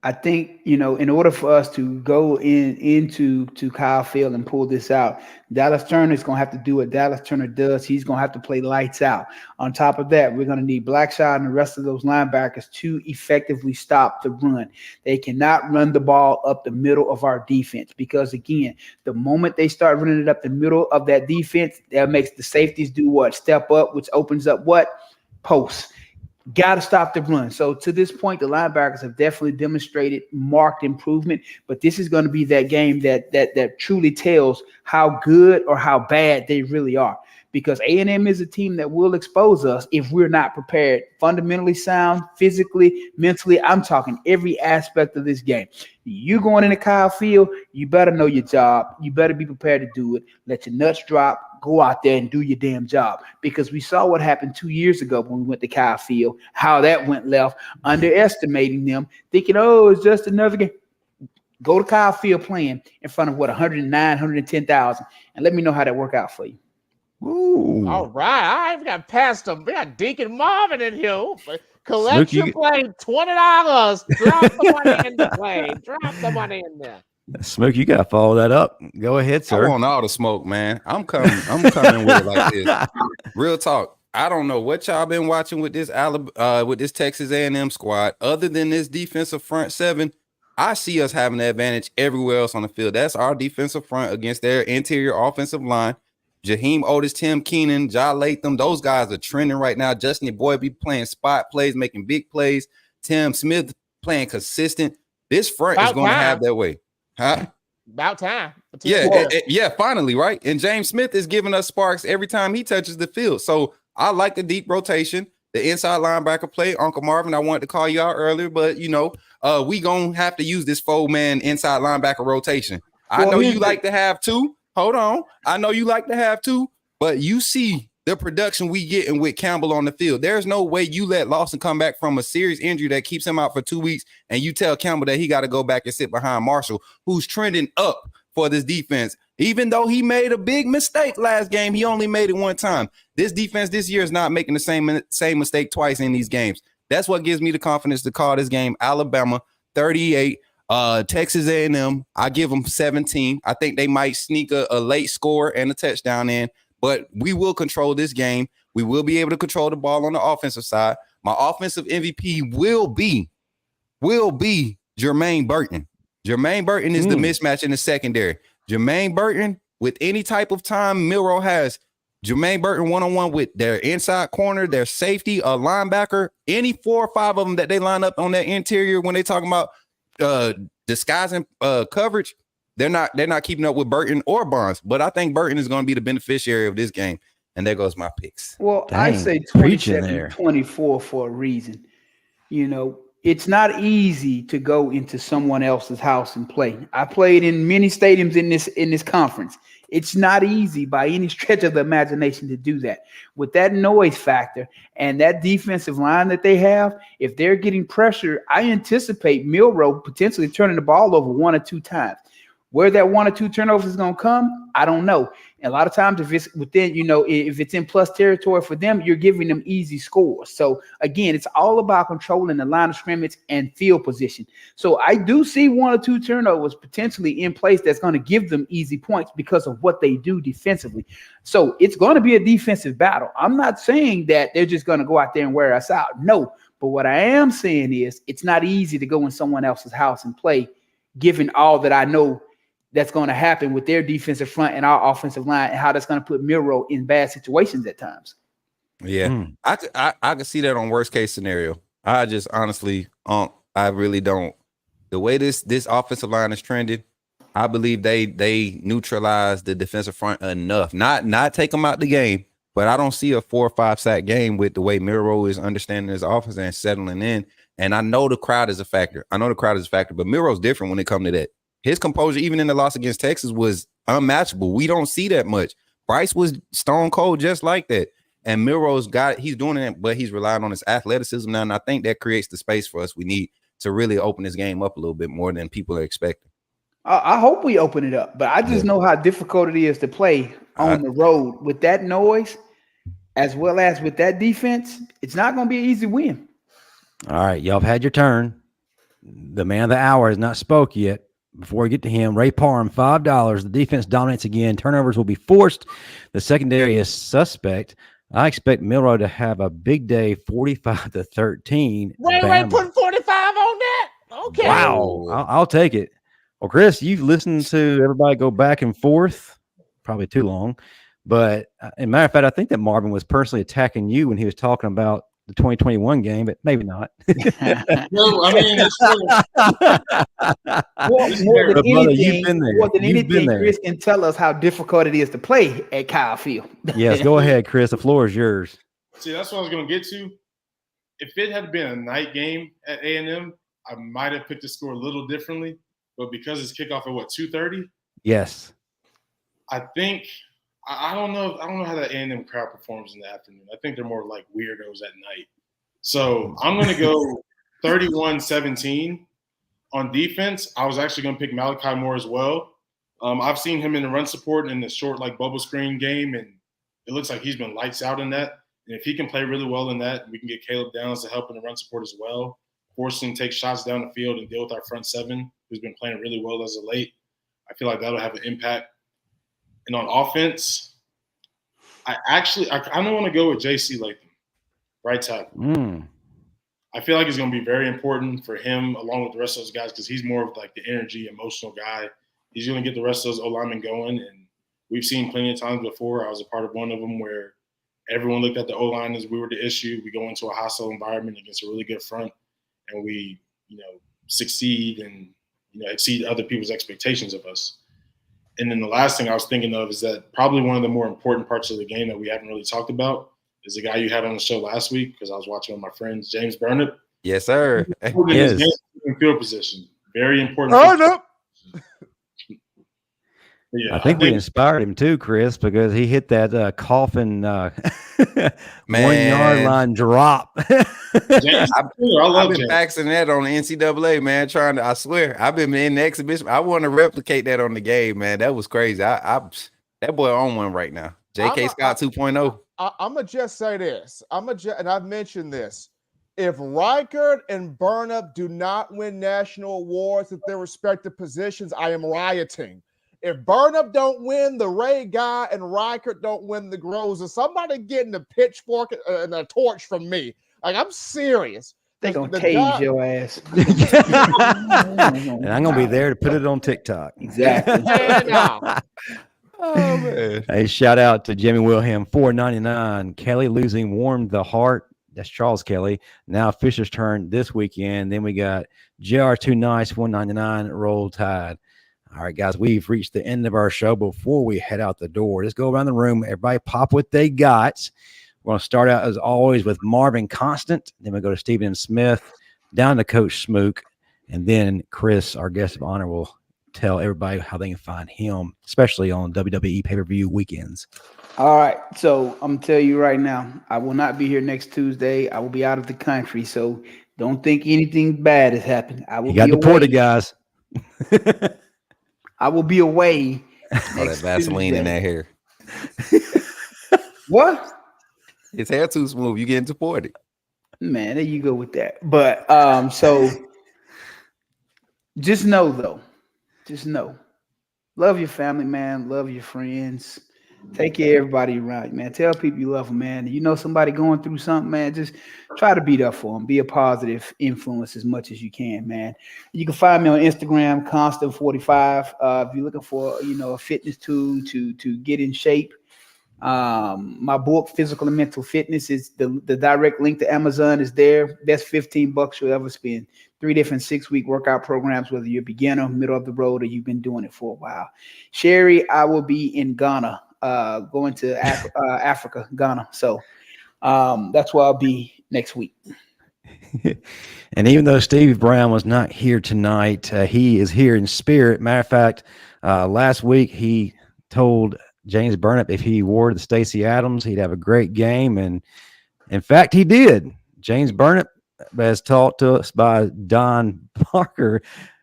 Speaker 6: I think, in order for us to go into Kyle Field and pull this out, Dallas Turner is going to have to do what Dallas Turner does. He's going to have to play lights out. On top of that, we're going to need Blackshot and the rest of those linebackers to effectively stop the run. They cannot run the ball up the middle of our defense because, again, the moment they start running it up the middle of that defense, that makes the safeties do what? Step up, which opens up what? Posts. Got to stop the run. So to this point, the linebackers have definitely demonstrated marked improvement, but this is going to be that game that truly tells how good or how bad they really are. Because A&M is a team that will expose us if we're not prepared, fundamentally sound, physically, mentally. I'm talking every aspect of this game. You going into Kyle Field, you better know your job. You better be prepared to do it. Let your nuts drop. Go out there and do your damn job. Because we saw what happened 2 years ago when we went to Kyle Field, how that went left, underestimating them, thinking, it's just another game. Go to Kyle Field playing in front of 109, 110,000, and let me know how that worked out for you.
Speaker 2: Ooh. All right. We got Pastor. We got Deacon Marvin in here. Collect your play, $20. Drop the money in the play. Drop the money in there.
Speaker 1: Smoke, you got to follow that up. Go ahead, sir.
Speaker 4: I want all the smoke, man. I'm coming with it like this. Real talk. I don't know what y'all been watching with this Texas A&M squad. Other than this defensive front seven, I see us having the advantage everywhere else on the field. That's our defensive front against their interior offensive line. Jaheim Otis, Tim Keenan, Ja Latham, those guys are trending right now. Justin Boy be playing spot plays, making big plays. Tim Smith playing consistent. This front is going to have that way. Huh?
Speaker 2: About time.
Speaker 4: Yeah, finally, right? And James Smith is giving us sparks every time he touches the field. So I like the deep rotation, the inside linebacker play. Uncle Marvin, I wanted to call you out earlier, but, we going to have to use this 4-man inside linebacker rotation. I know you like to have two. Hold on. I know you like to have two, but you see the production we getting with Campbell on the field. There's no way you let Lawson come back from a serious injury that keeps him out for 2 weeks and you tell Campbell that he got to go back and sit behind Marshall, who's trending up for this defense. Even though he made a big mistake last game, he only made it one time. This defense this year is not making the same mistake twice in these games. That's what gives me the confidence to call this game Alabama 38, Texas A&M. I give them 17. I think they might sneak a late score and a touchdown in, but we will control this game. We will be able to control the ball on the offensive side. My offensive MVP will be Jermaine Burton. Jermaine Burton is the mismatch in the secondary. Jermaine Burton, with any type of time Milroe has, Jermaine Burton one-on-one with their inside corner, their safety, a linebacker, any 4 or 5 of them that they line up on that interior when they talking about disguising coverage, they're not keeping up with Burton or Barnes. But I think Burton is going to be the beneficiary of this game. And there goes my picks.
Speaker 6: Well,
Speaker 1: Dang,
Speaker 6: I say 27-24 for a reason. You know, it's not easy to go into someone else's house and play. I played in many stadiums in this conference. It's not easy by any stretch of the imagination to do that. With that noise factor and that defensive line that they have, if they're getting pressure, I anticipate Milroe potentially turning the ball over 1 or 2 times. Where that 1 or 2 turnovers is going to come, I don't know. And a lot of times if it's within, if it's in plus territory for them, you're giving them easy scores. So again, it's all about controlling the line of scrimmage and field position. So I do see 1 or 2 turnovers potentially in place that's going to give them easy points because of what they do defensively. So it's going to be a defensive battle. I'm not saying that they're just going to go out there and wear us out. No, but what I am saying is it's not easy to go in someone else's house and play, given all that I know that's going to happen with their defensive front and our offensive line and how that's going to put Milroe in bad situations at times.
Speaker 4: Yeah, I could see that on worst case scenario. I just honestly, I really don't. The way this offensive line is trending, I believe they neutralize the defensive front enough. Not take them out the game, but I don't see a 4 or 5 sack game with the way Milroe is understanding his offense and settling in. And I know the crowd is a factor. But Milroe's different when it comes to that. His composure, even in the loss against Texas, was unmatchable. We don't see that much. Bryce was stone cold just like that. And Milroe's he's doing it, but he's relying on his athleticism now. And I think that creates the space for us we need to really open this game up a little bit more than people are expecting.
Speaker 6: I hope we open it up, but I just know how difficult it is to play on the road with that noise, as well as with that defense. It's not going to be an easy win.
Speaker 1: All right, y'all have had your turn. The man of the hour has not spoke yet. Before we get to him, Ray Parham, $5. The defense dominates again. Turnovers will be forced. The secondary is suspect. I expect Milroe to have a big day, 45-13.
Speaker 2: Ray putting 45 on that? Okay.
Speaker 1: Wow. I'll take it. Well, Chris, you've listened to everybody go back and forth. Probably too long. But as a matter of fact, I think that Marvin was personally attacking you when he was talking about the 2021 game, but maybe not.
Speaker 7: No, I mean, it's
Speaker 6: more than anything, Chris can tell us how difficult it is to play at Kyle Field.
Speaker 1: Yes, go ahead, Chris. The floor is yours.
Speaker 7: See, that's what I was going to get to. If it had been a night game at A&M, I might have picked the score a little differently. But because it's kickoff at 2:30?
Speaker 1: Yes.
Speaker 7: I think I don't know how that A&M crowd performs in the afternoon. I think they're more like weirdos at night. So I'm going to go 31-17 on defense. I was actually going to pick Malachi Moore as well. I've seen him in the run support in the short bubble screen game, and it looks like he's been lights out in that. And if he can play really well in that, we can get Caleb Downs to help in the run support as well. Force him to take shots down the field and deal with our front seven, who's been playing really well as of late. I feel like that'll have an impact. And on offense, I don't want to go with J.C. Latham, right tackle. I feel like it's going to be very important for him along with the rest of those guys because he's more of the energy, emotional guy. He's going to get the rest of those O-linemen going. And we've seen plenty of times before. I was a part of one of them where everyone looked at the O-line as we were the issue. We go into a hostile environment against a really good front, and we, succeed and, exceed other people's expectations of us. And then the last thing I was thinking of is that probably one of the more important parts of the game that we haven't really talked about is the guy you had on the show last week because I was watching with my friends, James Burnett.
Speaker 4: Yes, sir.
Speaker 7: Yes. Field position. Very important.
Speaker 2: Oh, no.
Speaker 7: Yeah,
Speaker 1: I think we inspired him too, Chris, because he hit that coffin 1 yard line drop.
Speaker 7: James, I
Speaker 4: I've
Speaker 7: love
Speaker 4: been
Speaker 7: James.
Speaker 4: practicing that on the NCAA, man. I swear, I've been in the exhibition. I want to replicate that on the game, man. That was crazy. That boy on one right now. J.K. Scott 2.0.
Speaker 2: I'm gonna just say this. And I've mentioned this. If Reichert and Burnap do not win national awards at their respective positions, I am rioting. If Burnap don't win the Ray Guy and Reichert don't win the Groza, somebody getting a pitchfork and a torch from me. Like, I'm serious.
Speaker 6: They gonna tase your ass.
Speaker 1: And I'm gonna be there to put it on TikTok.
Speaker 6: Exactly.
Speaker 4: Oh, man.
Speaker 1: Hey, shout out to Jimmy Wilhelm, $4.99. Kelly losing warmed the heart. That's Charles Kelly. Now Fisher's turn this weekend. Then we got JR Too Nice, $1.99. Roll Tide. All right, guys, we've reached the end of our show. Before we head out the door, let's go around the room. Everybody pop what they got. We're going to start out, as always, with Marvin Constant. Then we go to Stephen Smith, down to Coach Smook. And then Chris, our guest of honor, will tell everybody how they can find him, especially on WWE pay-per-view weekends.
Speaker 6: All right. So I'm going to tell you right now, I will not be here next Tuesday. I will be out of the country. So don't think anything bad has happened. I will
Speaker 1: You got deported, guys.
Speaker 6: I will be away.
Speaker 4: All that Vaseline in that hair.
Speaker 6: What?
Speaker 4: His hair too smooth. You getting deported.
Speaker 6: Man, there you go with that. But so just know, though. Just know. Love your family, man. Love your friends. Take care of everybody around you, man. Tell people you love them, man. You know somebody going through something, man, just try to be there for them. Be a positive influence as much as you can, man. You can find me on Instagram, Constant45. If you're looking for, a fitness tool to get in shape. My book, Physical and Mental Fitness, is the direct link to Amazon is there. Best $15 you'll ever spend. 3 different 6-week workout programs, whether you're a beginner, middle of the road, or you've been doing it for a while. Sherry, I will be in Ghana, going to Africa, Ghana. So that's where I'll be next week.
Speaker 1: And even though Steve Brown was not here tonight, he is here in spirit. Matter of fact, last week he told James Burnap if he wore the Stacey Adams, he'd have a great game. And in fact, he did. James Burnap, as taught to us by Don Parker,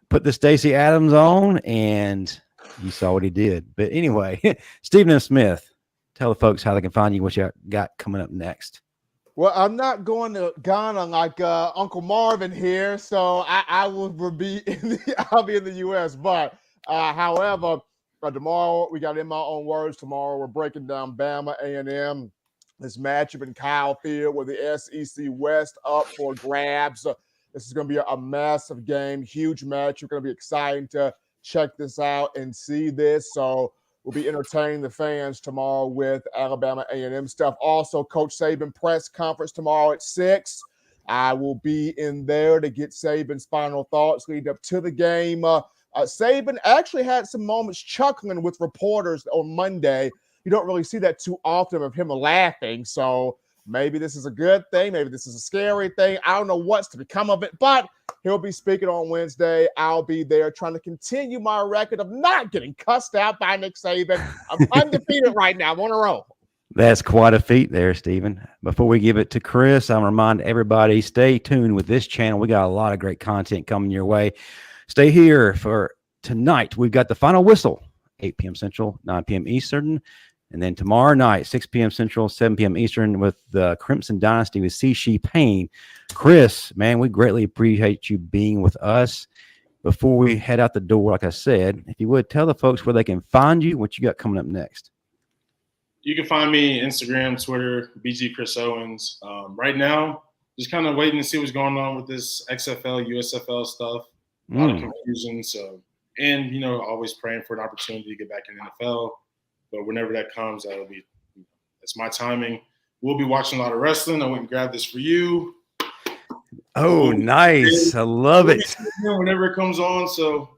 Speaker 1: put the Stacey Adams on, and you saw what he did. But anyway, Stephen Smith, tell the folks how they can find you, what you got coming up next.
Speaker 2: Well, I'm not going to Ghana like Uncle Marvin here, so I will be I'll be in the U.S. But however, tomorrow we got In My Own Words. Tomorrow we're breaking down Bama A&M. This matchup in Kyle Field with the SEC West up for grabs. This is going to be a massive game, huge match. You're going to be excited to check this out and see this. So we'll be entertaining the fans tomorrow with Alabama A&M stuff. Also, Coach Saban press conference tomorrow at 6. I will be in there to get Saban's final thoughts leading up to the game. Saban actually had some moments chuckling with reporters on Monday. You don't really see that too often of him laughing. So maybe this is a good thing. Maybe this is a scary thing. I don't know what's to become of it, but he'll be speaking on Wednesday. I'll be there trying to continue my record of not getting cussed out by Nick Saban. I'm undefeated right now. I'm on a roll.
Speaker 1: That's quite a feat there, Stephen. Before we give it to Chris, I'll remind everybody, stay tuned with this channel. We got a lot of great content coming your way. Stay here for tonight. We've got the final whistle, 8 p.m. Central, 9 p.m. Eastern. And then tomorrow night, 6 p.m. Central, 7 p.m. Eastern, with the Crimson Dynasty with C. Payne. Chris, man, we greatly appreciate you being with us. Before we head out the door, like I said, if you would, tell the folks where they can find you, what you got coming up next.
Speaker 7: You can find me Instagram, Twitter, BG Chris Owens. Right now, just kind of waiting to see what's going on with this XFL, USFL stuff. A lot of confusion. So, and, always praying for an opportunity to get back in the NFL. But whenever that comes, that's my timing. We'll be watching a lot of wrestling. I went and grabbed this for you.
Speaker 1: Oh, nice. I love it.
Speaker 7: Whenever it comes on. So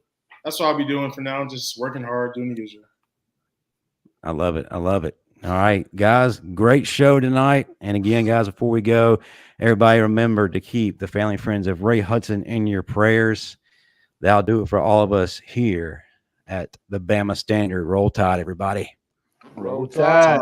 Speaker 7: that's what I'll be doing for now. Just working hard, doing the usual.
Speaker 1: I love it. I love it. All right, guys, great show tonight. And again, guys, before we go, everybody remember to keep the family and friends of Ray Hudson in your prayers. That'll do it for all of us here at the Bama Standard. Roll Tide, everybody.
Speaker 6: Roll Tide.